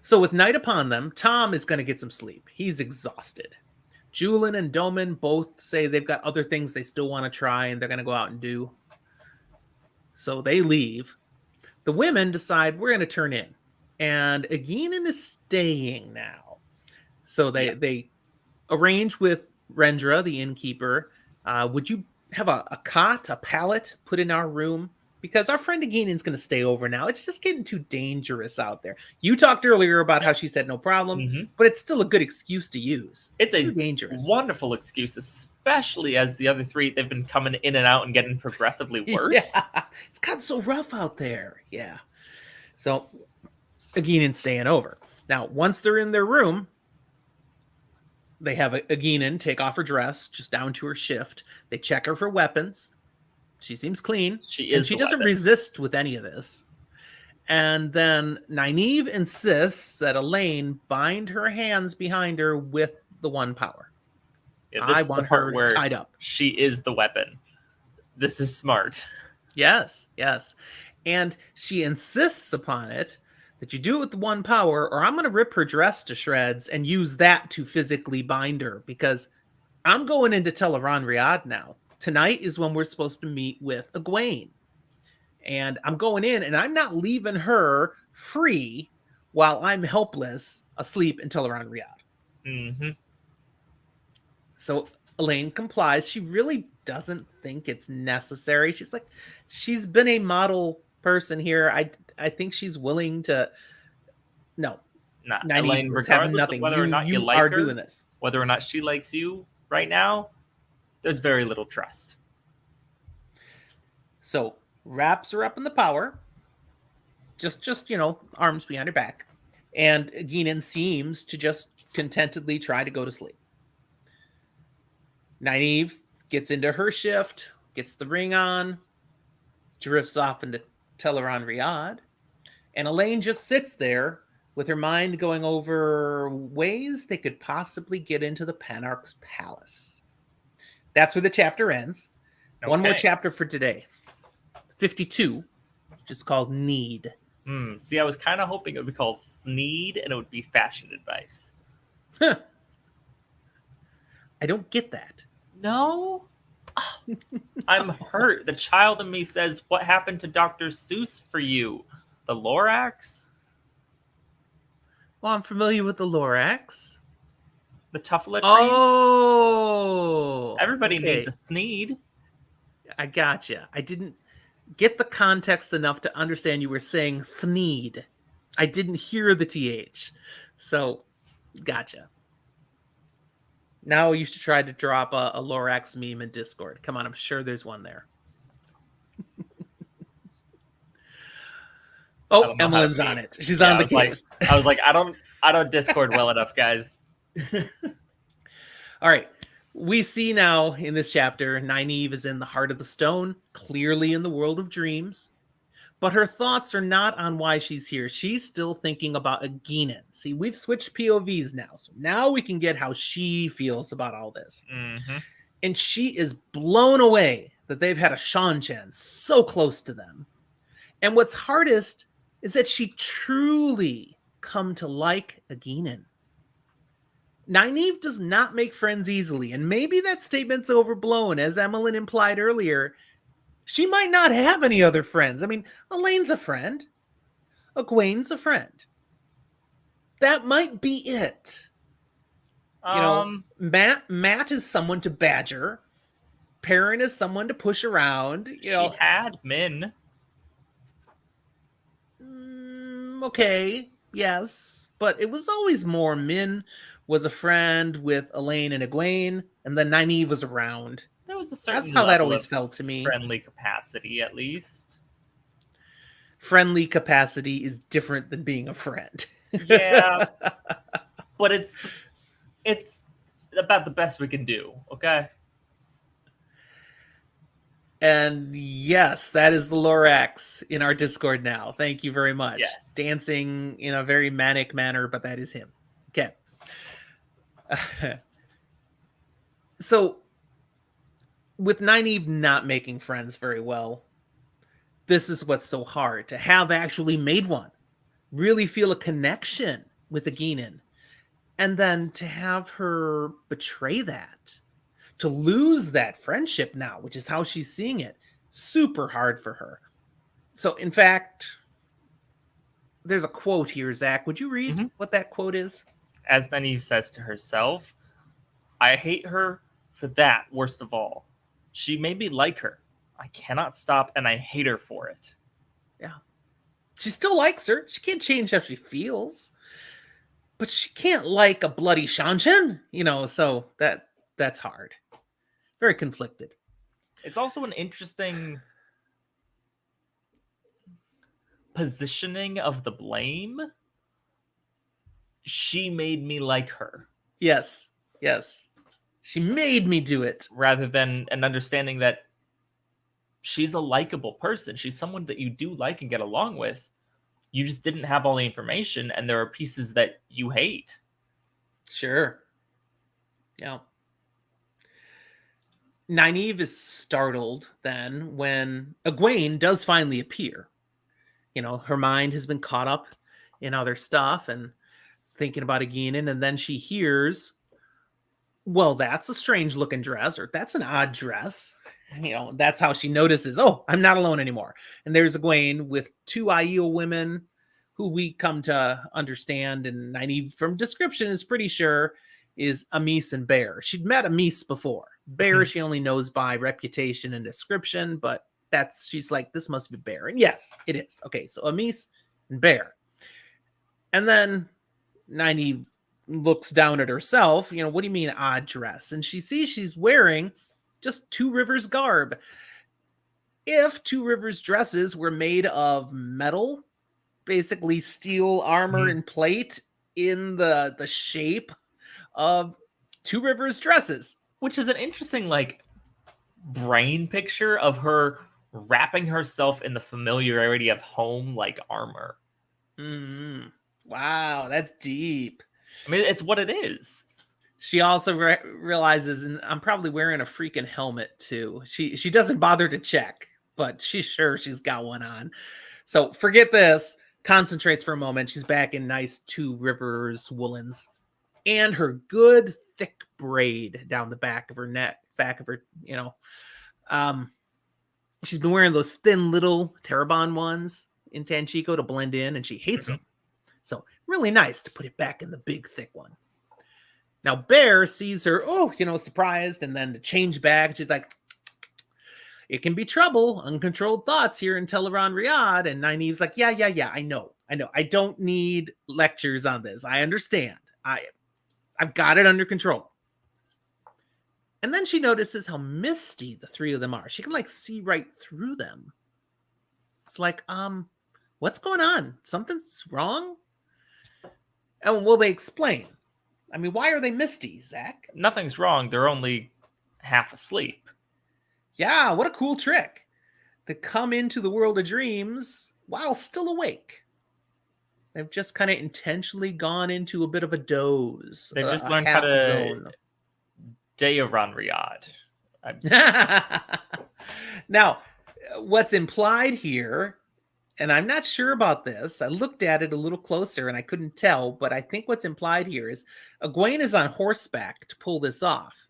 So with night upon them, Tom is going to get some sleep. He's exhausted. Julian and Doman both say they've got other things they still want to try and they're going to go out and do. So they leave. The women decide we're going to turn in. And Elayne is staying now. So they arrange with Rendra, the innkeeper. Would you have a cot, a pallet put in our room? Because our friend Elayne's going to stay over now. It's just getting too dangerous out there. You talked earlier about how she said no problem, but it's still a good excuse to use. It's too dangerous. Wonderful excuse, especially as the other three, they've been coming in and out and getting progressively worse. Yeah, it's gotten so rough out there. Yeah. So Elayne's staying over. Now, once they're in their room, they have Elayne take off her dress just down to her shift. They check her for weapons. She seems clean. She doesn't resist with any of this. And then Nynaeve insists that Elayne bind her hands behind her with the one power. Yeah, I want her tied up. She is the weapon. This is smart. Yes. And she insists upon it that you do it with the one power, or I'm going to rip her dress to shreds and use that to physically bind her, because I'm going into Teleron Riyadh now. Tonight is when we're supposed to meet with Egwene. And I'm going in and I'm not leaving her free while I'm helpless asleep in Teleron Riyadh. Mm-hmm. So Elayne complies. She really doesn't think it's necessary. She's like, she's been a model person here. I think she's willing to. No. Not Elayne, regardless of whether or not you like her, doing this. Whether or not she likes you right now, there's very little trust. So wraps her up in the power, just arms behind her back, and Guinan seems to just contentedly try to go to sleep. Nynaeve gets into her shift, gets the ring on, drifts off into Teleron Riyadh, and Elayne just sits there with her mind going over ways they could possibly get into the Panarch's palace. That's where the chapter ends. Okay. One more chapter for today. 52, which is called Need. See, I was kind of hoping it would be called Need and it would be fashion advice. Huh. I don't get that. No? I'm hurt. The child in me says, what happened to Dr. Seuss for you? The Lorax? Well, I'm familiar with the Lorax. The Tuffletries? Oh! Everybody okay. needs a Sneed. I gotcha. I didn't get the context enough to understand you were saying Thneed. I didn't hear the TH. So, gotcha. Now you should try to drop a Lorax meme in Discord. Come on, I'm sure there's one there. Oh, Emmeline's on it. She's on the case. I was like, I don't Discord well enough, guys. All right. We see now in this chapter, Nynaeve is in the heart of the stone, clearly in the world of dreams. But her thoughts are not on why she's here. She's still thinking about Guinan. See, we've switched POVs now. So now we can get how she feels about all this. Mm-hmm. And she is blown away that they've had a Seanchan so close to them. And what's hardest is that she truly come to like Guinan. Nynaeve does not make friends easily, and maybe that statement's overblown, as Elayne implied earlier. She might not have any other friends. I mean, Elayne's a friend. Egwene's a friend. That might be it. Matt is someone to badger. Perrin is someone to push around. She had Min. Okay, yes, but it was always more Min was a friend with Elayne and Egwene, and then Nynaeve was around. There was a certain That's how that always felt to me. Friendly capacity, at least. Friendly capacity is different than being a friend. Yeah, but it's about the best we can do, okay? And yes, that is the Lorax in our Discord now. Thank you very much. Yes. Dancing in a very manic manner, but that is him. Okay. So, with Nynaeve not making friends very well, this is what's so hard, to have actually made one. Really feel a connection with Guinan. And then to have her betray that. To lose that friendship now, which is how she's seeing it, super hard for her. So, in fact, there's a quote here, Zach. Would you read what that quote is? As Nynaeve says to herself, I hate her for that, worst of all. She made me like her. I cannot stop, and I hate her for it. Yeah. She still likes her. She can't change how she feels. But she can't like a bloody Seanchan, so that's hard. Very conflicted. It's also an interesting positioning of the blame. She made me like her. Yes. She made me do it. Rather than an understanding that she's a likable person. She's someone that you do like and get along with. You just didn't have all the information, and there are pieces that you hate. Sure. Yeah. Nynaeve is startled then when Egwene does finally appear. Her mind has been caught up in other stuff and thinking about Guinan, and then she hears, well, that's a strange looking dress, or that's an odd dress. That's how she notices, oh, I'm not alone anymore. And there's Egwene with two Aiel women who we come to understand, and Nynaeve from description is pretty sure is Amis and Bear. She'd met Amis before. Bear she only knows by reputation and description, but she's like, this must be Bear. And yes, it is. Okay, so Amis and Bear. And then Nynaeve looks down at herself. What do you mean odd dress? And she sees she's wearing just Two Rivers garb. if Two Rivers dresses were made of metal, basically steel armor and plate in the shape of Two Rivers dresses. Which is an interesting, like, brain picture of her wrapping herself in the familiarity of home like armor. Wow, that's deep. I mean, it's what it is. She also realizes, and I'm probably wearing a freaking helmet too. She doesn't bother to check, but she's sure she's got one on. So forget this. Concentrates for a moment. She's back in nice Two Rivers woolens, and her good thick braid down the back of her neck, back of her, she's been wearing those thin little Terabon ones in Tanchico to blend in, and she hates them. So really nice to put it back in the big thick one. Now Bear sees her, surprised, and then to change back, she's like, it can be trouble, uncontrolled thoughts here in Teleron Riyadh. And Nynaeve's like, yeah, I know. I don't need lectures on this. I understand. I've got it under control. And then she notices how misty the three of them are. She can like see right through them. It's like, what's going on? Something's wrong? And will they explain? I mean, why are they misty, Zach? Nothing's wrong. They're only half asleep. Yeah, what a cool trick. To come into the world of dreams while still awake. They've just kind of intentionally gone into a bit of a doze. They've just learned how to Dayaran Riyadh. Now, what's implied here, and I'm not sure about this, I looked at it a little closer and I couldn't tell, but I think what's implied here is Egwene is on horseback to pull this off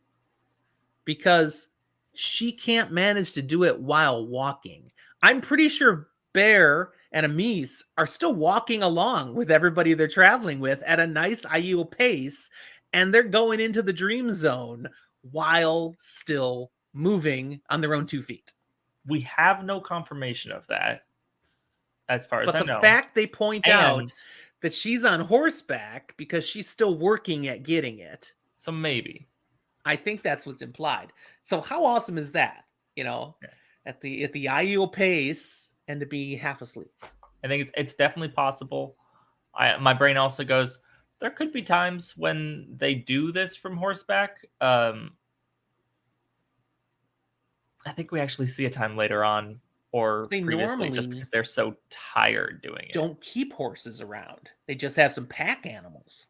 because she can't manage to do it while walking. I'm pretty sure Bear and Amis are still walking along with everybody they're traveling with at a nice Aiel pace, and they're going into the dream zone while still moving on their own 2 feet. We have no confirmation of that, as far as I know. But the fact they point out that she's on horseback because she's still working at getting it. So maybe. I think that's what's implied. So how awesome is that? At the Aiel pace and to be half asleep. I think it's definitely possible. My brain also goes, there could be times when they do this from horseback. I think we actually see a time later on, or they previously, just because they're so tired doing it. Don't keep horses around. They just have some pack animals.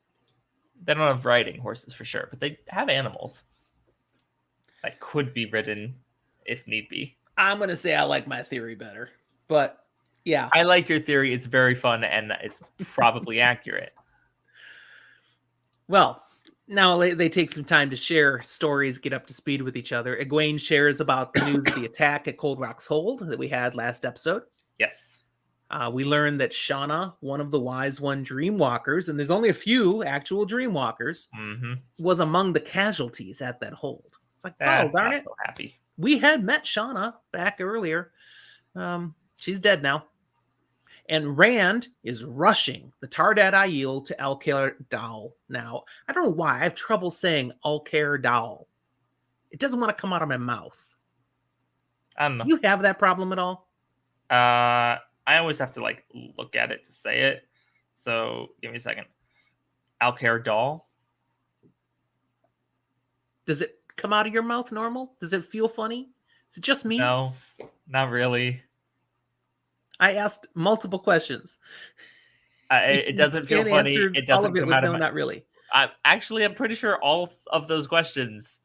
They don't have riding horses for sure, but they have animals that could be ridden if need be. I'm going to say I like my theory better, but yeah. I like your theory. It's very fun and it's probably accurate. Well, now they take some time to share stories, get up to speed with each other. Egwene shares about the news of the attack at Cold Rock's Hold that we had last episode. Yes. We learned that Shauna, one of the Wise One Dreamwalkers, and there's only a few actual Dreamwalkers, was among the casualties at that hold. It's like, oh, darn it. So happy. We had met Shauna back earlier. She's dead now. And Rand is rushing the Tardat Aiel to Alcair Dal. Now, I don't know why. I have trouble saying Alcair Dal. It doesn't want to come out of my mouth. I don't know. Do you have that problem at all? I always have to look at it to say it. So give me a second. Alcair Dal. Does it come out of your mouth normal? Does it feel funny? Is it just me? No, not really. I asked multiple questions. It doesn't feel funny. It doesn't come out of my... Not really. I'm pretty sure all of those questions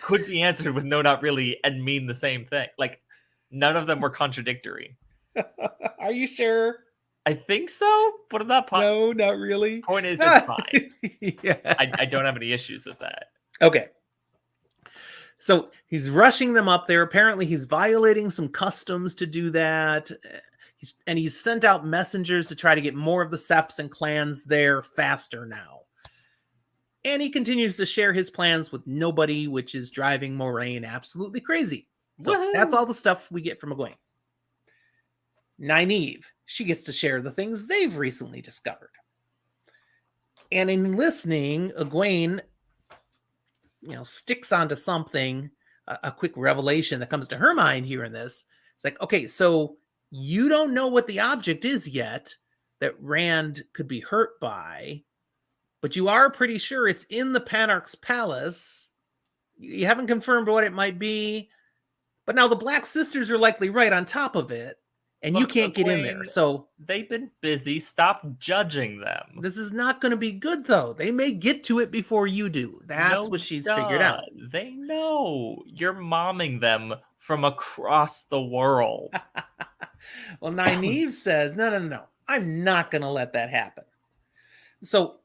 could be answered with no, not really, and mean the same thing. Like, none of them were contradictory. Are you sure? I think so, but I'm not positive. No, not really. Point is, it's fine. Yeah. I don't have any issues with that. Okay. So he's rushing them up there. Apparently, he's violating some customs to do that. He's sent out messengers to try to get more of the septs and clans there faster now. And he continues to share his plans with nobody, which is driving Moraine absolutely crazy. So Woo-hoo. That's all the stuff we get from Egwene. Nynaeve, she gets to share the things they've recently discovered. And in listening, Egwene, sticks onto something, a quick revelation that comes to her mind here in this. It's like, okay, so you don't know what the object is yet that Rand could be hurt by, but you are pretty sure it's in the Panarch's palace. You haven't confirmed what it might be, but now the Black Sisters are likely right on top of it, and you Look, can't get in there. Egwene, So they've been busy. Stop judging them. this is not going to be good, though. They may get to it before you do. That's No, what she's duh. figured out. They know. You're momming them from across the world. Well, Nynaeve says, no. I'm not going to let that happen. So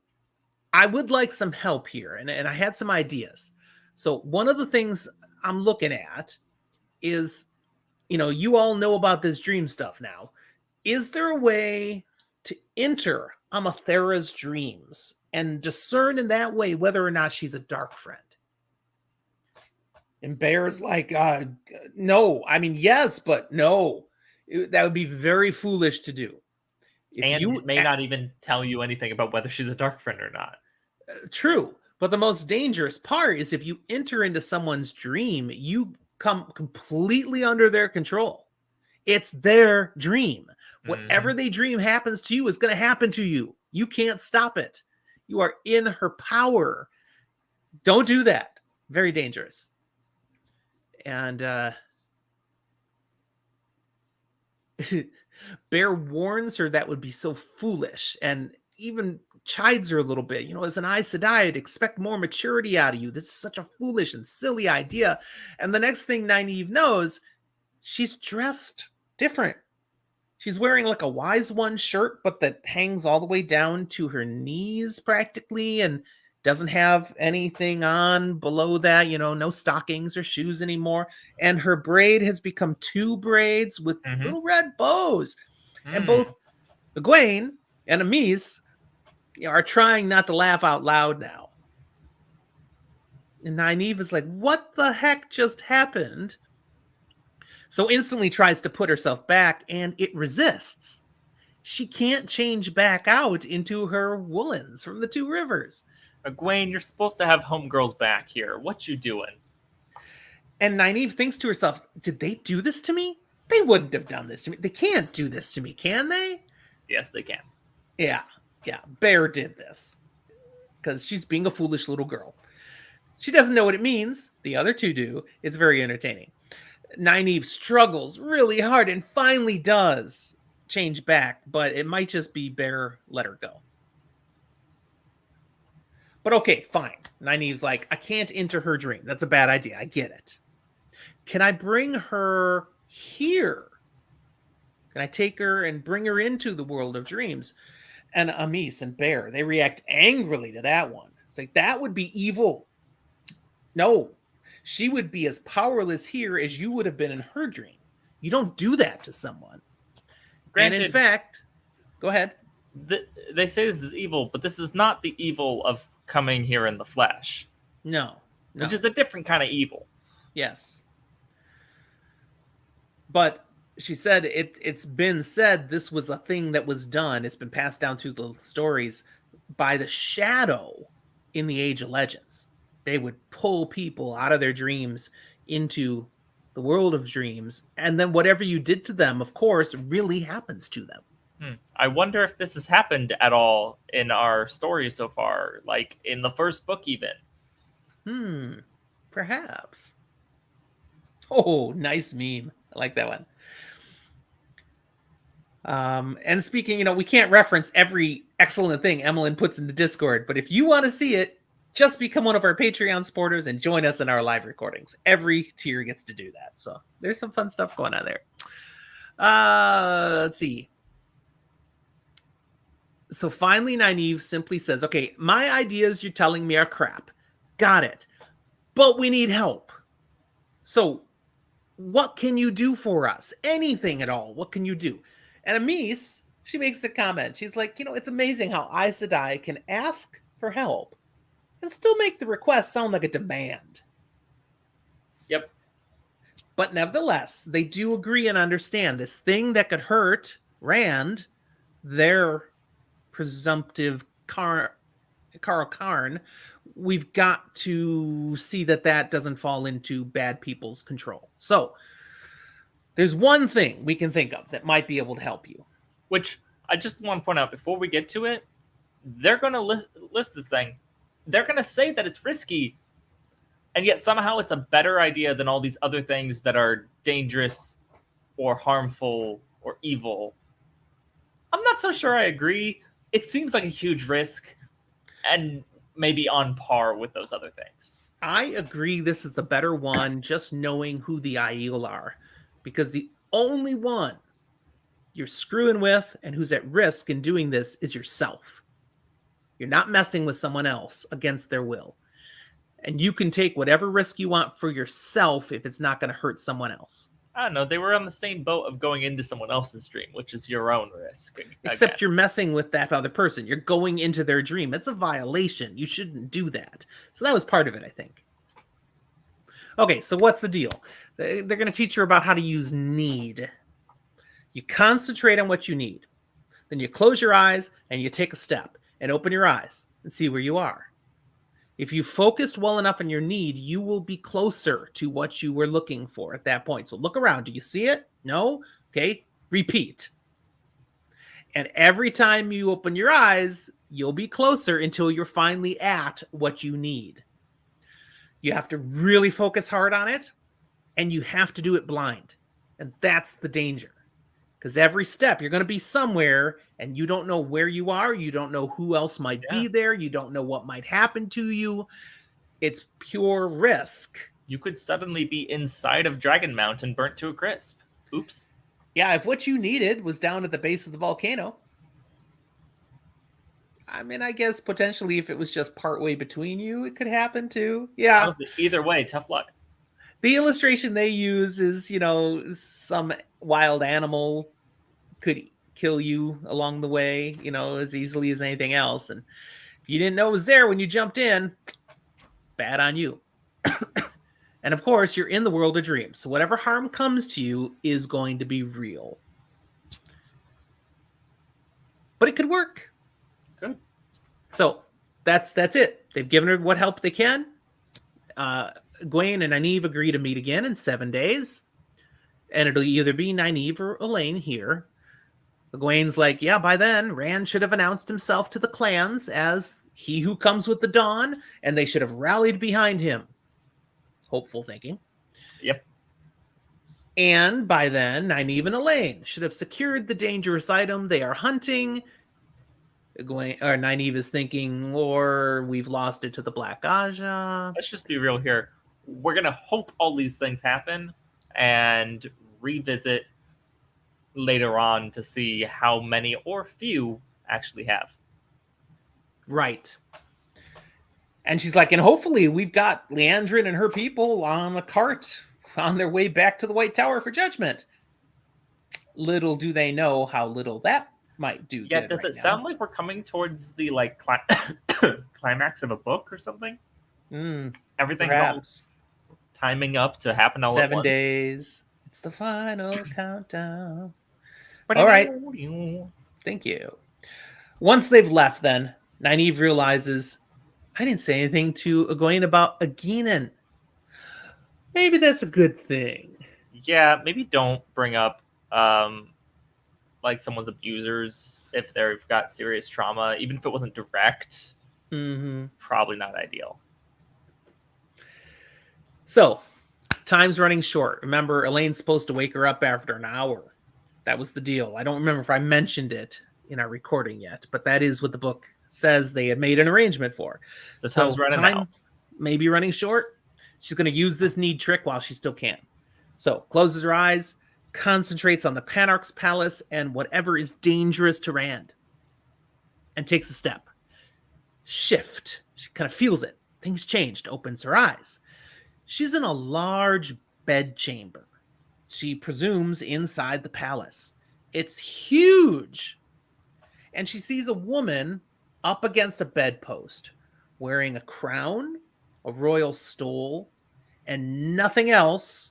I would like some help here, and I had some ideas. So one of the things I'm looking at is, you all know about this dream stuff now. Is there a way to enter Amathera's dreams and discern in that way whether or not she's a dark friend? And Bear's like, no. I mean, yes, but no. That would be very foolish to do. And it may not even tell you anything about whether she's a dark friend or not. True. But the most dangerous part is if you enter into someone's dream, you come completely under their control. It's their dream. Whatever they dream happens to you is going to happen to you. You can't stop it. You are in her power. Don't do that. Very dangerous. And Bear warns her that would be so foolish and even chides her a little bit. As an Aes Sedai, I'd expect more maturity out of you. This is such a foolish and silly idea. And the next thing Nynaeve knows, she's dressed different. She's wearing like a Wise One shirt, but that hangs all the way down to her knees practically and doesn't have anything on below that, no stockings or shoes anymore. And her braid has become 2 braids with little red bows. And both Egwene and Amis are trying not to laugh out loud now. And Nynaeve is like, what the heck just happened? So instantly tries to put herself back, and it resists. She can't change back out into her woolens from the 2 rivers. Egwene, you're supposed to have homegirls back here. What you doing? And Nynaeve thinks to herself, did they do this to me? They wouldn't have done this to me. They can't do this to me, can they? Yes, they can. Yeah. Bear did this because she's being a foolish little girl. She doesn't know what it means. The other 2 do. It's very entertaining. Nynaeve struggles really hard and finally does change back, but it might just be Bear let her go. But okay, fine. Nynaeve's like, I can't enter her dream. That's a bad idea. I get it. Can I bring her here? Can I take her and bring her into the world of dreams? And Amis and Bear, they react angrily to that one. It's like, that would be evil. No, she would be as powerless here as you would have been in her dream. You don't do that to someone. Granted, and in fact, go ahead. They say this is evil, but this is not the evil of coming here in the flesh. No. Which is a different kind of evil. Yes. But she said it's been said this was a thing that was done. It's been passed down through the stories by the shadow in the Age of Legends. They would pull people out of their dreams into the world of dreams. And then whatever you did to them, of course, really happens to them. I wonder if this has happened at all in our story so far, like in the first book even. Perhaps. Oh, nice meme. I like that one. And speaking, we can't reference every excellent thing Emmeline puts in the Discord, but if you want to see it, just become one of our Patreon supporters and join us in our live recordings. Every tier gets to do that. So there's some fun stuff going on there. Let's see. So finally, Nynaeve simply says, okay, my ideas you're telling me are crap. Got it. But we need help. So what can you do for us? Anything at all. What can you do? And Amis, she makes a comment. She's like, it's amazing how Aes Sedai can ask for help and still make the request sound like a demand. Yep. But nevertheless, they do agree and understand this thing that could hurt Rand, their presumptive Carl Karn. We've got to see that doesn't fall into bad people's control. So There's one thing we can think of that might be able to help you. Which I just want to point out before we get to it, they're going to list this thing. They're going to say that it's risky, and yet somehow it's a better idea than all these other things that are dangerous or harmful or evil. I'm not so sure I agree. It seems like a huge risk and maybe on par with those other things. I agree this is the better one, just knowing who the Aiel are. Because the only one you're screwing with and who's at risk in doing this is yourself. You're not messing with someone else against their will. And you can take whatever risk you want for yourself if it's not going to hurt someone else. I don't know. They were on the same boat of going into someone else's dream, which is your own risk. Except you're messing with that other person. You're going into their dream. It's a violation. You shouldn't do that. So that was part of it, I think. Okay, so what's the deal? They're going to teach you about how to use need. You concentrate on what you need. Then you close your eyes and you take a step and open your eyes and see where you are. If you focused well enough on your need, you will be closer to what you were looking for at that point. So look around. Do you see it? No? Okay. Repeat. And every time you open your eyes, you'll be closer until you're finally at what you need. You have to really focus hard on it, and you have to do it blind. And that's the danger. Because every step, you're going to be somewhere, and you don't know where you are. You don't know who else might be there. You don't know what might happen to you. It's pure risk. You could suddenly be inside of Dragon Mountain, burnt to a crisp. Oops. Yeah, if what you needed was down at the base of the volcano. I mean, I guess potentially if it was just partway between you, it could happen too. Yeah. Honestly, either way, tough luck. The illustration they use is, some wild animal could kill you along the way, as easily as anything else. And if you didn't know it was there when you jumped in, bad on you. And of course, you're in the world of dreams. So whatever harm comes to you is going to be real. But it could work. Good. So that's it. They've given her what help they can. Egwene and Nynaeve agree to meet again in 7 days. And it'll either be Nynaeve or Elayne here. Egwene's like, yeah, by then, Rand should have announced himself to the clans as he who comes with the dawn, and they should have rallied behind him. Hopeful thinking. Yep. And by then, Nynaeve and Elayne should have secured the dangerous item they are hunting. Nynaeve is thinking, or we've lost it to the Black Aja. Let's just be real here. We're going to hope all these things happen and revisit later on to see how many or few actually have. Right. And she's like, and hopefully we've got Liandrin and her people on a cart on their way back to the White Tower for judgment. Little do they know how little that might do. Yeah, does it sound like we're coming towards the climax of a book or something? Everything's perhaps all timing up to happen all 7 at once. days. It's the final countdown. All right. Thank you. Once they've left, then, Nynaeve realizes, I didn't say anything to Egwene about Aegeanin. Maybe that's a good thing. Yeah, maybe don't bring up someone's abusers if they've got serious trauma, even if it wasn't direct. Probably not ideal. So, time's running short. Remember, Elaine's supposed to wake her up after an hour. That was the deal. I don't remember if I mentioned it in our recording yet, but that is what the book says they had made an arrangement for. So time may be running short. She's going to use this need trick while she still can. So closes her eyes, concentrates on the Panarch's palace and whatever is dangerous to Rand, and takes a step. Shift. She kind of feels it. Things changed. Opens her eyes. She's in a large bedchamber. She presumes inside the palace. It's huge. And she sees a woman up against a bedpost, wearing a crown, a royal stole, and nothing else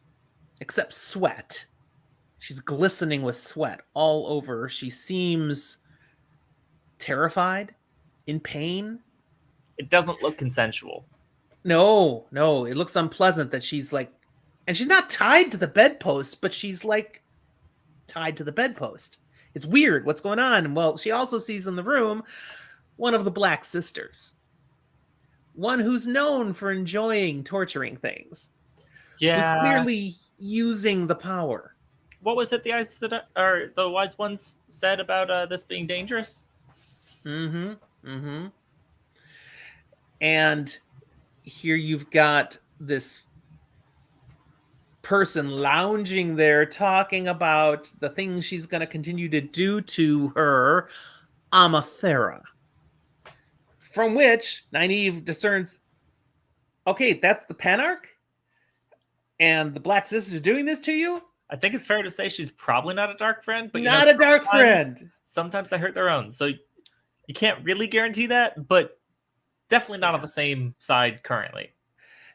except sweat. She's glistening with sweat all over. She seems terrified, in pain. It doesn't look consensual. No, it looks unpleasant that she's And she's not tied to the bedpost, but she's like tied to the bedpost. It's weird. What's going on? Well, she also sees in the room one of the Black Sisters. One who's known for enjoying torturing things. Who's Yeah. clearly using the power. What was it the wise ones said about this being dangerous? Mm-hmm. And here you've got this person lounging there talking about the things she's going to continue to do to her Amathera. From which Nynaeve discerns, okay, that's the Panarch? And the Black Sisters doing this to you? I think it's fair to say she's probably not a dark friend, but not a dark friend. Sometimes they hurt their own, so you can't really guarantee that, but definitely not on the same side currently.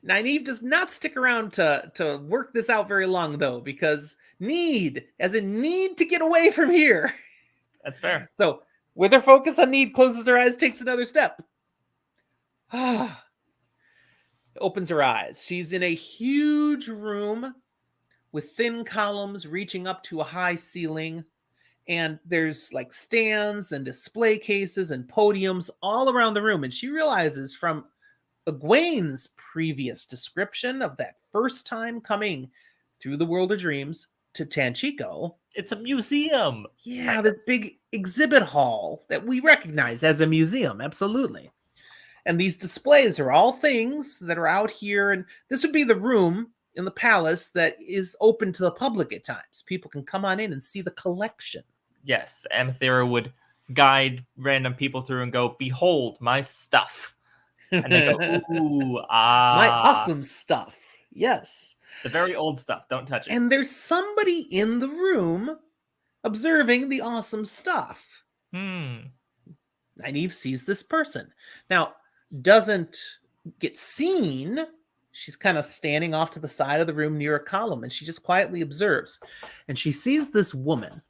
Nynaeve does not stick around to work this out very long, though, because need to get away from here. That's fair. So, with her focus on need, closes her eyes, takes another step. Opens her eyes. She's in a huge room with thin columns reaching up to a high ceiling. And there's like stands and display cases and podiums all around the room. And she realizes from Egwene's previous description of that first time coming through the world of dreams to Tanchico, it's a museum. Yeah, this big exhibit hall that we recognize as a museum, absolutely. And these displays are all things that are out here, and this would be the room in the palace that is open to the public at times. People can come on in and see the collection. Yes, Amathera would guide random people through and go, "Behold my stuff." And they go, "Ooh, my awesome stuff." Yes. The very old stuff. Don't touch it. And there's somebody in the room observing the awesome stuff. Nynaeve sees this person. Now, doesn't get seen. She's kind of standing off to the side of the room near a column, and she just quietly observes. And she sees this woman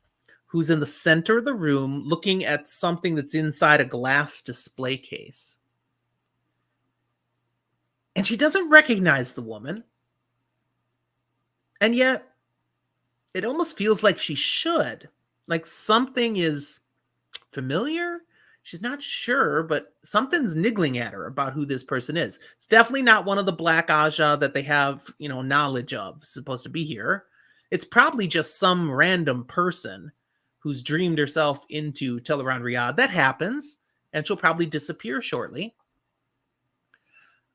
who's in the center of the room looking at something that's inside a glass display case. And she doesn't recognize the woman. And yet, it almost feels like she should. Like something is familiar. She's not sure, but something's niggling at her about who this person is. It's definitely not one of the Black Aja that they have, knowledge of, supposed to be here. It's probably just some random person who's dreamed herself into Teleron Riyadh. That happens, and she'll probably disappear shortly.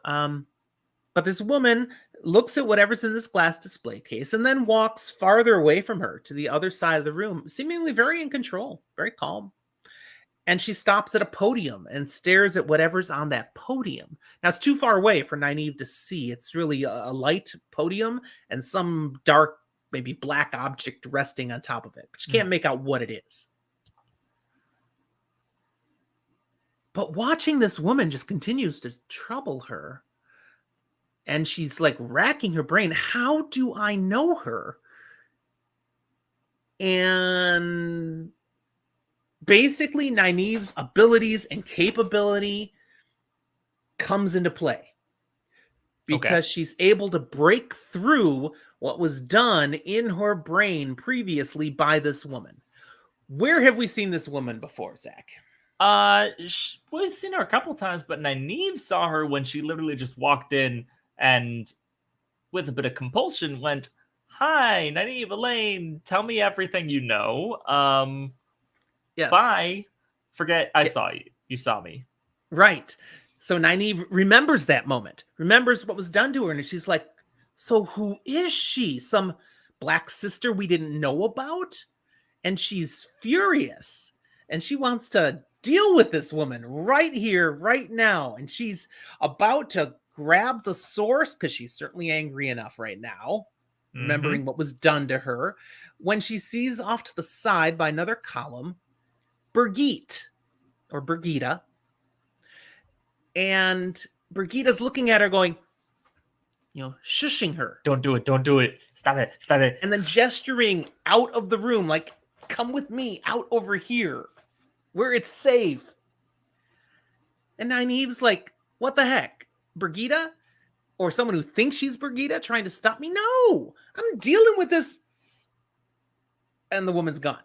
But this woman looks at whatever's in this glass display case and then walks farther away from her to the other side of the room, seemingly very in control, very calm. And she stops at a podium and stares at whatever's on that podium. Now, it's too far away for Nynaeve to see. It's really a light podium and some dark, maybe black object resting on top of it. But she can't make out what it is. But watching this woman just continues to trouble her. And she's like racking her brain. How do I know her? And basically, Nynaeve's abilities and capability comes into play. Because she's able to break through what was done in her brain previously by this woman. Where have we seen this woman before, Zach? We've seen her a couple times, but Nynaeve saw her when she literally just walked in and with a bit of compulsion went, "Hi, Nynaeve, Elayne, tell me everything you know. Yes. Bye. Forget I saw you. You saw me." Right. So Nynaeve remembers that moment, remembers what was done to her, and she's like, so who is she? Some Black sister we didn't know about? And she's furious, and she wants to deal with this woman right here, right now. And she's about to grab the source, because she's certainly angry enough right now, remembering what was done to her, when she sees off to the side by another column, Birgitte, or Birgitta. And Birgitta's looking at her going, shushing her. Don't do it. Don't do it. Stop it. Stop it. And then gesturing out of the room, like, come with me out over here where it's safe. And Nynaeve's like, what the heck? Birgitta, or someone who thinks she's Brigida trying to stop me. No, I'm dealing with this. And the woman's gone.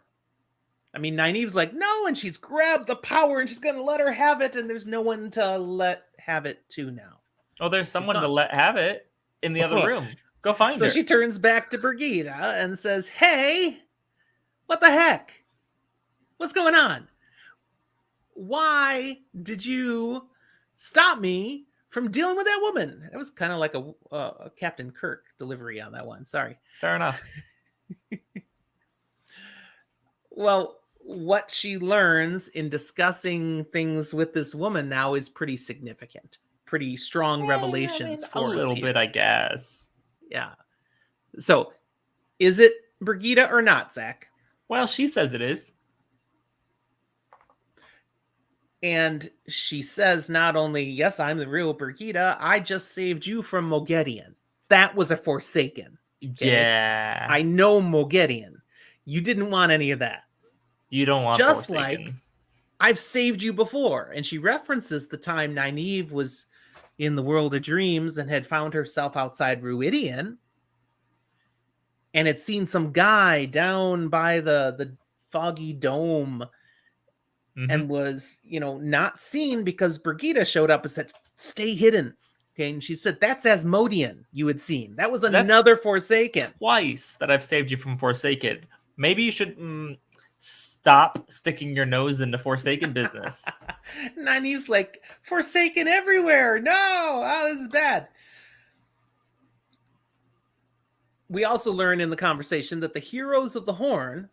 I mean, Nynaeve's like, no, and she's grabbed the power and she's going to let her have it. And there's no one to let have it to now. Oh, there's someone to let have it in the other room. Go find her. So she turns back to Brigida and says, hey, what the heck? What's going on? Why did you stop me from dealing with that woman? That was kind of like a Captain Kirk delivery on that one. Sorry. Fair enough. Well, what she learns in discussing things with this woman now is pretty significant. Pretty strong revelations for us. A little bit, I guess. Yeah. So, is it Brigida or not, Zach? Well, she says it is. And she says not only, yes, I'm the real Brigida, I just saved you from Moghedian. That was a Forsaken. Okay? Yeah. I know Moghedian. You didn't want any of that. You don't want just Forsaken. Like I've saved you before. And she references the time Nynaeve was in the world of dreams and had found herself outside Ruidian and had seen some guy down by the foggy dome and was, not seen because Brigida showed up and said, stay hidden. Okay. And she said, that's Asmodean you had seen. That was another Forsaken. Twice that I've saved you from Forsaken. Maybe you should stop sticking your nose into Forsaken business. Nynaeve's like, Forsaken everywhere. No. Oh, this is bad. We also learn in the conversation that the heroes of the Horn,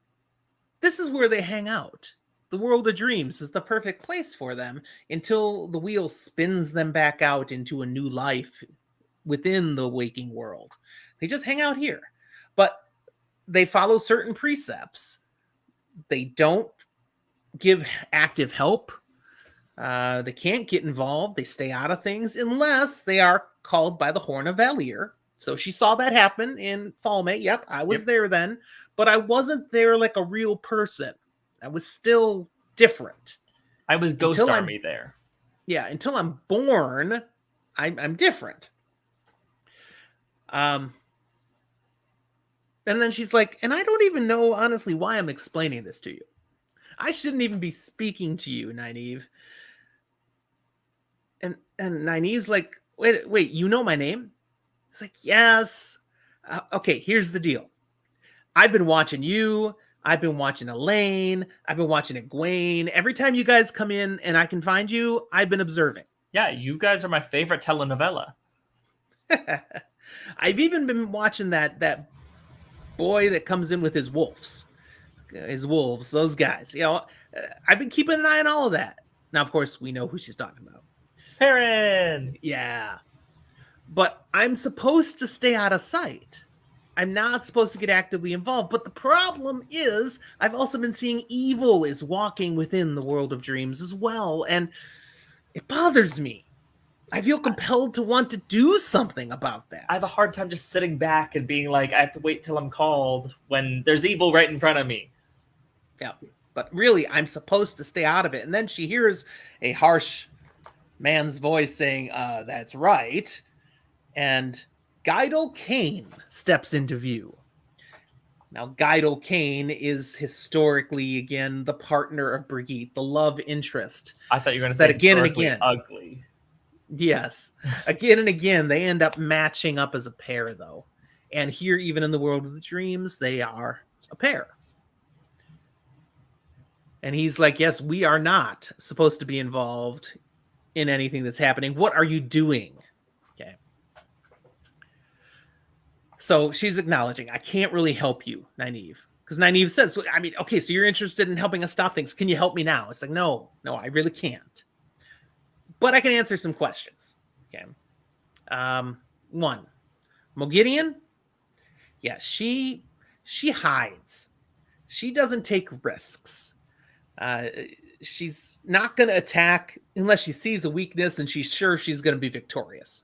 this is where they hang out. The world of dreams is the perfect place for them until the wheel spins them back out into a new life within the waking world. They just hang out here, but they follow certain precepts. They don't give active help. They can't get involved. They stay out of things unless they are called by the Horn of Valir. So she saw that happen in Falme. Yep, I was there then, but I wasn't there like a real person. I was still different. I was Ghost Army there. Yeah, until I'm born, I'm different. And then she's like, and I don't even know, honestly, why I'm explaining this to you. I shouldn't even be speaking to you, Nynaeve. And Nynaeve's like, wait, you know my name? It's like, yes. Okay, here's the deal. I've been watching you. I've been watching Elayne. I've been watching Egwene. Every time you guys come in and I can find you, I've been observing. Yeah, you guys are my favorite telenovela. I've even been watching that boy that comes in with his wolves. Those guys. I've been keeping an eye on all of that. Now, of course, we know who she's talking about. Perrin! Yeah. But I'm supposed to stay out of sight. I'm not supposed to get actively involved. But the problem is, I've also been seeing evil is walking within the world of dreams as well. And it bothers me. I feel compelled to want to do something about that. I have a hard time just sitting back and being like, I have to wait till I'm called when there's evil right in front of me. Yeah, but really, I'm supposed to stay out of it. And then she hears a harsh man's voice saying, that's right. And Guidel Kane steps into view. Now, Guidel Kane is historically, again, the partner of Brigitte, the love interest. I thought you were going to say again and again. Ugly. Yes. Again and again, they end up matching up as a pair, though. And here, even in the world of the dreams, they are a pair. And he's like, yes, we are not supposed to be involved in anything that's happening. What are you doing? Okay. So she's acknowledging, I can't really help you, Nynaeve. Because Nynaeve says, I mean, okay, so you're interested in helping us stop things. Can you help me now? It's like, no, I really can't. But I can answer some questions. Okay. One, Moghedian. Yeah, she hides. She doesn't take risks. She's not going to attack unless she sees a weakness and she's sure she's going to be victorious.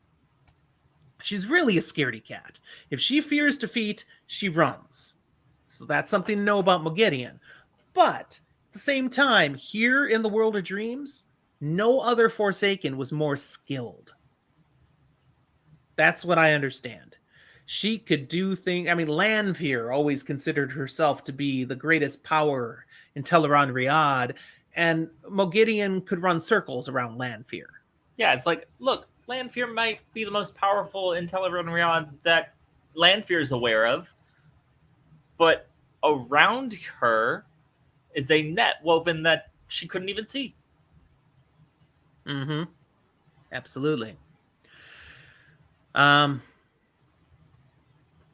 She's really a scaredy cat. If she fears defeat, she runs. So that's something to know about Moghedian. But at the same time, here in the world of dreams, no other Forsaken was more skilled. That's what I understand. She could do things. I mean, Lanfear always considered herself to be the greatest power in Teleron Riyadh, and Moghedien could run circles around Lanfear. Yeah, it's like, look, Lanfear might be the most powerful Intelligent Riyadh that Lanfear is aware of, but around her is a net woven that she couldn't even see. Mm-hmm. Absolutely.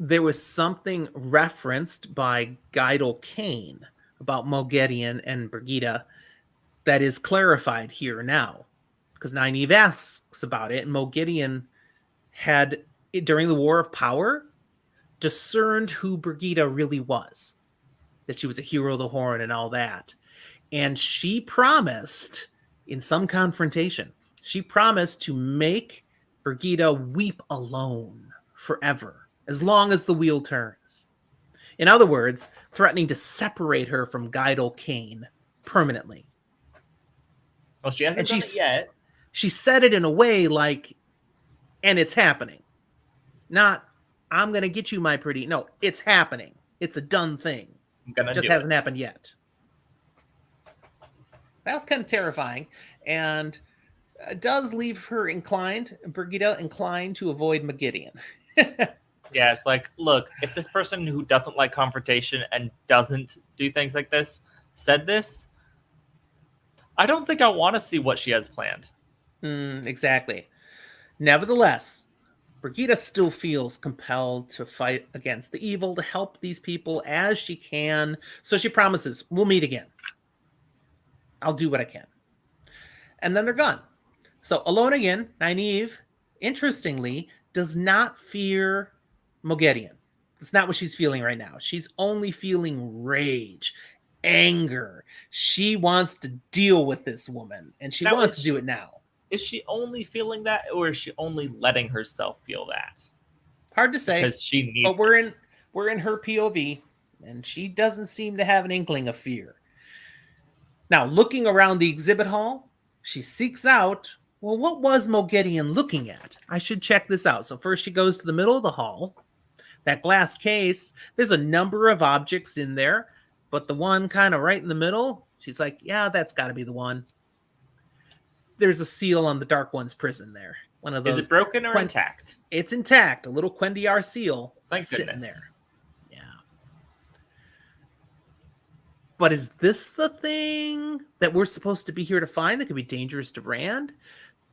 There was something referenced by Guidal Kane about Moghedien and Brigida that is clarified here now, because Nynaeve asks about it, and Moghedien had, during the War of Power, discerned who Brigida really was, that she was a hero of the Horn and all that. And she promised, in some confrontation, she promised to make Brigida weep alone forever, as long as the wheel turns. In other words, threatening to separate her from Guidal Kane permanently. Well, she hasn't done it yet. She said it in a way like, and it's happening. Not, I'm going to get you, my pretty. No, it's happening. It's a done thing. It just hasn't happened yet. That was kind of terrifying, and does leave her Brigida inclined to avoid Moghedien. Yeah, it's like, look, if this person who doesn't like confrontation and doesn't do things like this said this, I don't think I want to see what she has planned. Exactly. Nevertheless, Brigida still feels compelled to fight against the evil, to help these people as she can. So she promises, we'll meet again. I'll do what I can. And then they're gone. So alone again, Nynaeve, interestingly, does not fear Moghedien. That's not what she's feeling right now. She's only feeling rage, anger. She wants to deal with this woman, and she wants to do it now. Is she only feeling that, or is she only letting herself feel that? Hard to say. Because she needs. But we're in her POV, and she doesn't seem to have an inkling of fear. Now, looking around the exhibit hall, she seeks out, well, what was Moghedien looking at? I should check this out. So first she goes to the middle of the hall. That glass case, there's a number of objects in there, but the one kind of right in the middle, she's like, yeah, that's got to be the one. There's a seal on the Dark One's prison there. One of those. Is it broken or intact? It's intact. A little Quendiar seal. Thank sitting goodness. There. Yeah. But is this the thing that we're supposed to be here to find that could be dangerous to Rand?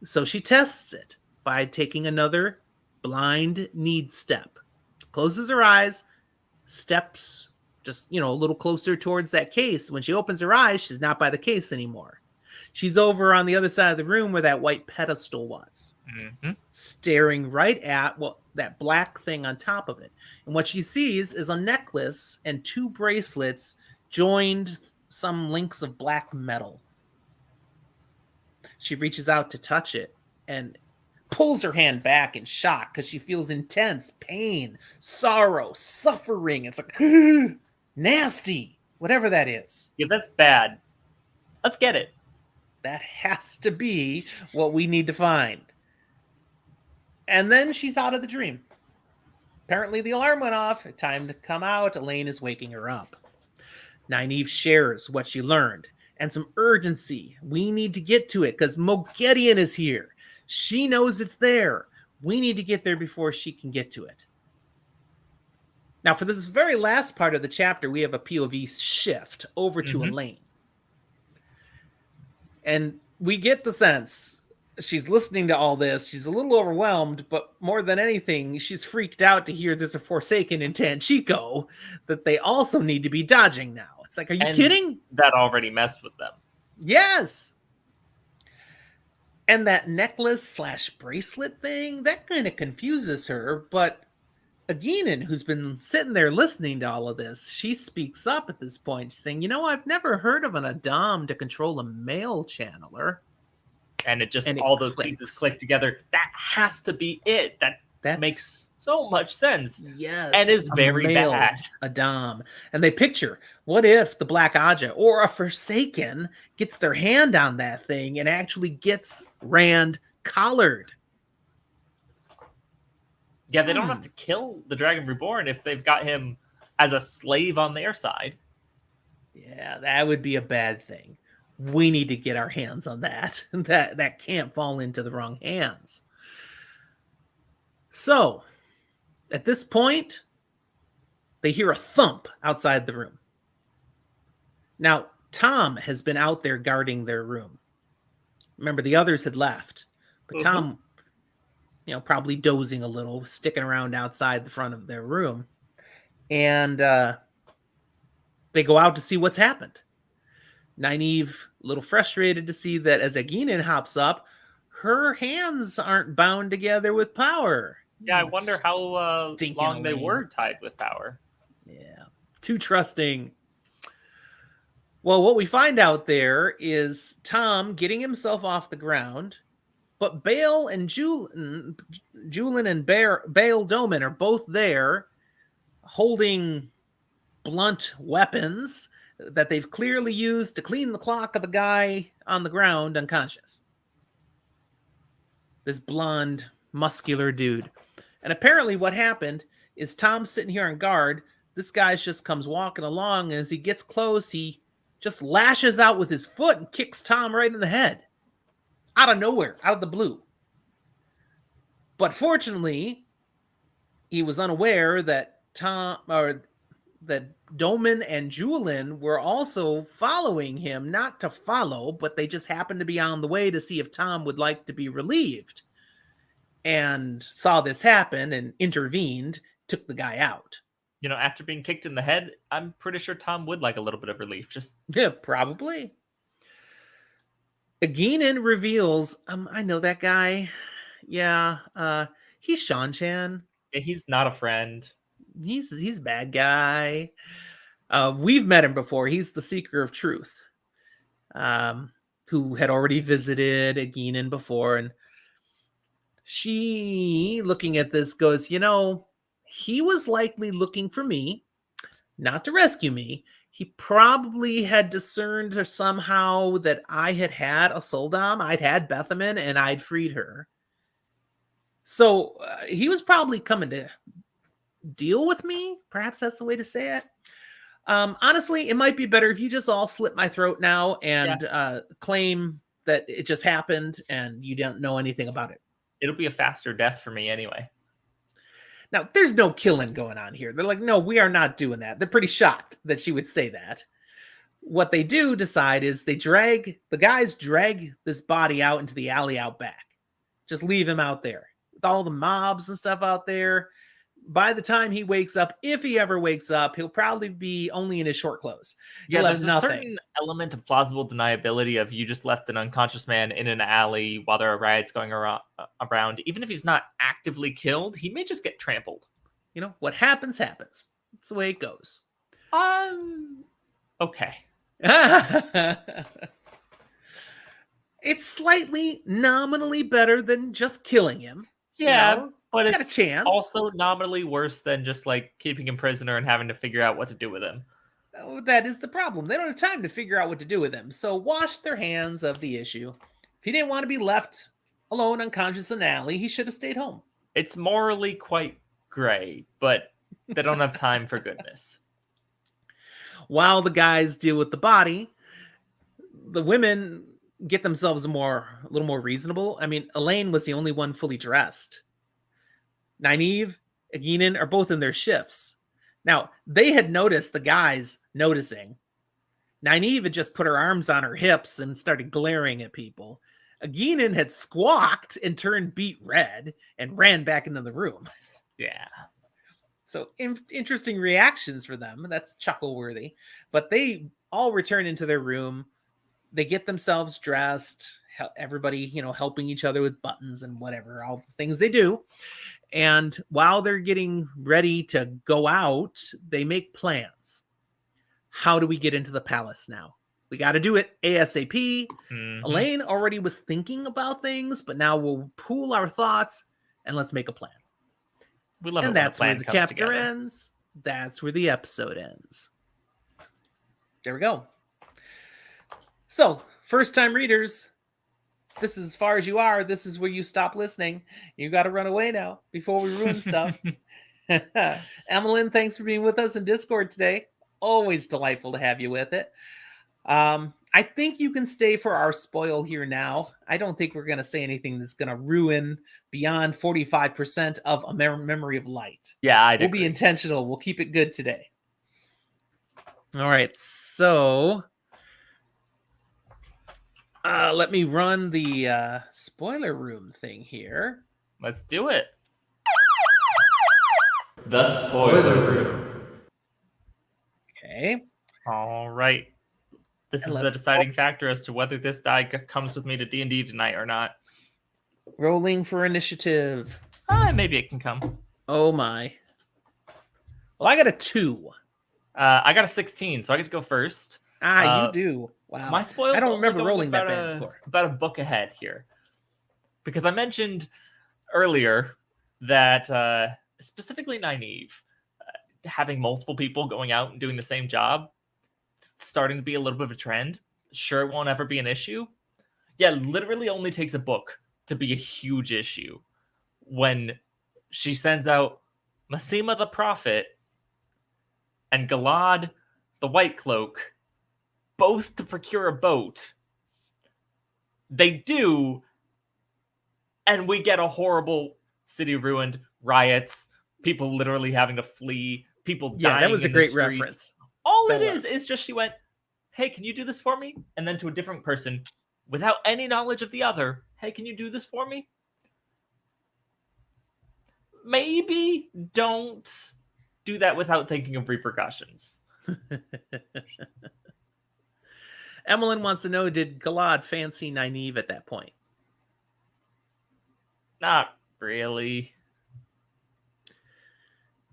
So she tests it by taking another blind need step. Closes her eyes, steps just, a little closer towards that case. When she opens her eyes, she's not by the case anymore. She's over on the other side of the room where that white pedestal was, staring right at that black thing on top of it. And what she sees is a necklace and two bracelets joined some links of black metal. She reaches out to touch it and pulls her hand back in shock because she feels intense pain, sorrow, suffering. It's like, nasty, whatever that is. Yeah, that's bad. Let's get it. That has to be what we need to find. And then she's out of the dream. Apparently the alarm went off. Time to come out. Elayne is waking her up. Nynaeve shares what she learned and some urgency. We need to get to it because Moghedien is here. She knows it's there. We need to get there before she can get to it. Now, for this very last part of the chapter, we have a POV shift over to Elayne. And we get the sense she's listening to all this. She's a little overwhelmed, but more than anything, she's freaked out to hear there's a Forsaken in Tanchico that they also need to be dodging now. It's like, are you kidding? That already messed with them. Yes. And that necklace / bracelet thing, that kind of confuses her. But Aginan, who's been sitting there listening to all of this, she speaks up at this point, saying, I've never heard of an Adam to control a male channeler. And all those pieces click together. That has to be it. That makes so much sense. Yes. And is very bad. Adam. And they picture, what if the Black Aja or a Forsaken gets their hand on that thing and actually gets Rand collared? Yeah, they don't have to kill the Dragon Reborn if they've got him as a slave on their side. Yeah, that would be a bad thing. We need to get our hands on that. That can't fall into the wrong hands. So, at this point, they hear a thump outside the room. Now, Tom has been out there guarding their room. Remember, the others had left, but Tom, probably dozing a little, sticking around outside the front of their room. And they go out to see what's happened. Nynaeve, a little frustrated to see that as Elayne hops up, her hands aren't bound together with power. Yeah, I wonder how long they Elayne. were tied with power. Yeah, too trusting. Well, what we find out there is Tom getting himself off the ground, but Bale and Julian and Bale Doman are both there holding blunt weapons that they've clearly used to clean the clock of the guy on the ground unconscious. This blonde, muscular dude. And apparently what happened is Tom's sitting here on guard. This guy just comes walking along, and as he gets close, he just lashes out with his foot and kicks Tom right in the head. Out of nowhere, out of the blue. But fortunately, he was unaware that that Doman and Julian were also following him, not to follow, but they just happened to be on the way to see if Tom would like to be relieved. And saw this happen and intervened, took the guy out. After being kicked in the head, I'm pretty sure Tom would like a little bit of relief. Yeah, probably. Elayne reveals, I know that guy. Yeah, he's Sean Chan. Yeah, he's not a friend. He's a bad guy. We've met him before. He's the Seeker of Truth, who had already visited Elayne before, and she, looking at this, goes, he was likely looking for me, not to rescue me. He probably had discerned somehow that I had a Soldam, I'd had Bethaman, and I'd freed her. So he was probably coming to deal with me. Perhaps that's the way to say it. Honestly, it might be better if you just all slit my throat now and claim that it just happened and you don't know anything about it. It'll be a faster death for me anyway. Now, there's no killing going on here. They're like, no, we are not doing that. They're pretty shocked that she would say that. What they do decide is the guys drag this body out into the alley out back. Just leave him out there with all the mobs and stuff out there. By the time he wakes up, if he ever wakes up, he'll probably be only in his short clothes. Yeah, there's a certain element of plausible deniability of you just left an unconscious man in an alley while there are riots going around. Even if he's not actively killed, he may just get trampled. What happens, happens. That's the way it goes. Okay. It's slightly nominally better than just killing him. Yeah. But it's got a chance. Also nominally worse than just keeping him prisoner and having to figure out what to do with him. Oh, that is the problem. They don't have time to figure out what to do with him. So wash their hands of the issue. If he didn't want to be left alone, unconscious in an alley, he should have stayed home. It's morally quite gray, but they don't have time for goodness. While the guys deal with the body, the women get themselves a little more reasonable. I mean, Elayne was the only one fully dressed. Nynaeve, Elayne are both in their shifts. Now, they had noticed the guys noticing. Nynaeve had just put her arms on her hips and started glaring at people. Elayne had squawked and turned beet red and ran back into the room. Yeah. So interesting reactions for them. That's chuckle-worthy. But they all return into their room. They get themselves dressed. Everybody, helping each other with buttons and whatever, all the things they do. And while they're getting ready to go out, they make plans. How do we get into the palace now? We got to do it ASAP. Mm-hmm. Elayne already was thinking about things, but now we'll pool our thoughts and let's make a plan. We love and that's where the chapter together. Ends. That's where the episode ends. There we go. So, first-time readers, this is as far as you are. This is where you stop listening. You got to run away now before we ruin stuff. Elayne, thanks for being with us in Discord today. Always delightful to have you with it. I think you can stay for our spoil here now. I don't think we're going to say anything that's going to ruin beyond 45% of A Memory of Light. Yeah, We'll be intentional. We'll keep it good today. All right, so let me run the spoiler room thing here. Let's do it. The spoiler room. Okay. All right. This is the deciding factor as to whether this die comes with me to D&D tonight or not. Rolling for initiative. Maybe it can come. Oh my. Well, I got a 2. I got a 16, so I get to go first. You do. Wow. My spoils. I don't remember only rolling that about bad before. About a book ahead here, because I mentioned earlier that specifically Nynaeve, having multiple people going out and doing the same job, it's starting to be a little bit of a trend. Sure, it won't ever be an issue. Yeah, literally only takes a book to be a huge issue when she sends out Masima the Prophet and Galad the White Cloak both to procure a boat. They do, and we get a horrible city ruined, riots, people literally having to flee, people dying. Yeah, that was a in great the streets. reference. All it is just she went, hey, can you do this for me? And then to a different person, without any knowledge of the other, hey, can you do this for me? Maybe don't do that without thinking of repercussions. Elayne wants to know, did Galad fancy Nynaeve at that point? Not really.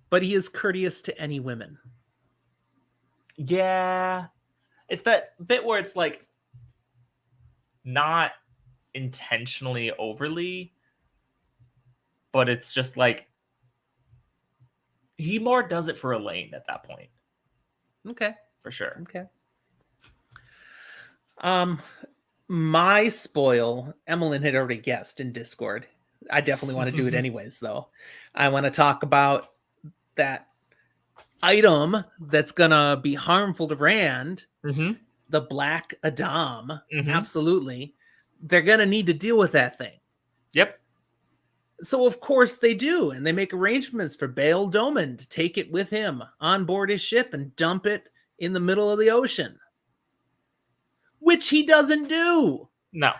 But he is courteous to any women. Yeah. It's that bit where it's like not intentionally overly, but it's just like he more does it for Elayne at that point. Okay. For sure. Okay. My spoil, Elayne had already guessed in Discord. I definitely want to do it anyways, though. I want to talk about that item that's gonna be harmful to Rand. Mm-hmm. The Black Adam. Mm-hmm. Absolutely. They're gonna need to deal with that thing. Yep. So of course they do, and they make arrangements for Baal Doman to take it with him on board his ship and dump it in the middle of the ocean. Which he doesn't do. No.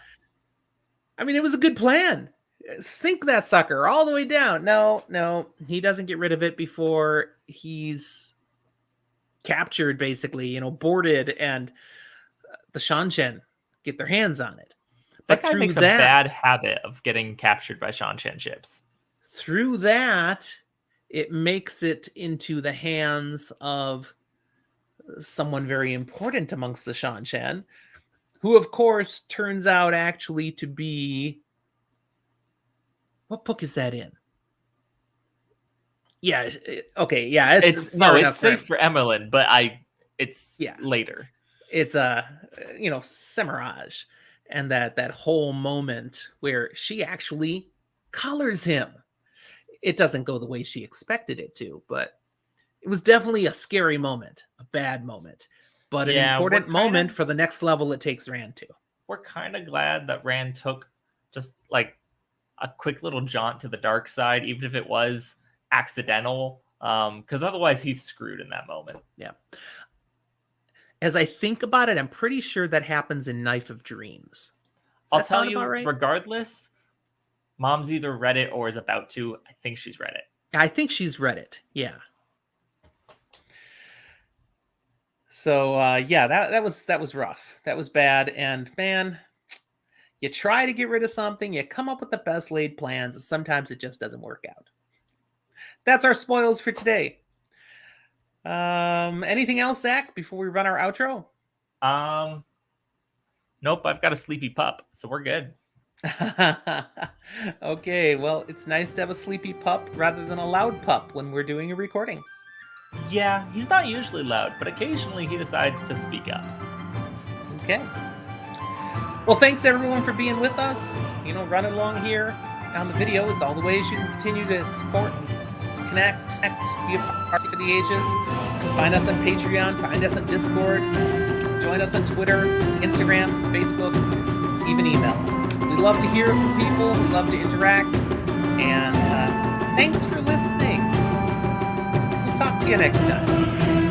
I mean, it was a good plan. Sink that sucker all the way down. No, he doesn't get rid of it before he's captured, basically, boarded, and the Shanshan get their hands on it. That guy makes a bad habit of getting captured by Shanshan ships. Through that, it makes it into the hands of someone very important amongst the Shanshan, who, of course, turns out actually to be... What book is that in? Yeah, okay, yeah, it's safe for Elayne, but it's later. It's Semiraj, and that whole moment where she actually collars him. It doesn't go the way she expected it to, but it was definitely a scary moment, a bad moment, but an important moment for the next level it takes Rand to. We're kind of glad that Rand took just like a quick little jaunt to the dark side, even if it was accidental, because otherwise he's screwed in that moment. Yeah. As I think about it, I'm pretty sure that happens in Knife of Dreams. I'll tell you, regardless, Mom's either read it or is about to. I think she's read it. I think she's read it. Yeah. So that was rough. That was bad. And man, you try to get rid of something, you come up with the best laid plans, and sometimes it just doesn't work out. That's our spoils for today. Anything else, Zach, before we run our outro? Nope, I've got a sleepy pup, so we're good. Okay, well, it's nice to have a sleepy pup rather than a loud pup when we're doing a recording. Yeah, he's not usually loud, but occasionally he decides to speak up. Okay. Well, thanks everyone for being with us. Running along here on the video is all the ways you can continue to support, connect, be a part for the ages. Find us on Patreon, find us on Discord, join us on Twitter, Instagram, Facebook, even email us. We love to hear from people, we love to interact, and thanks for listening. We'll talk to you next time.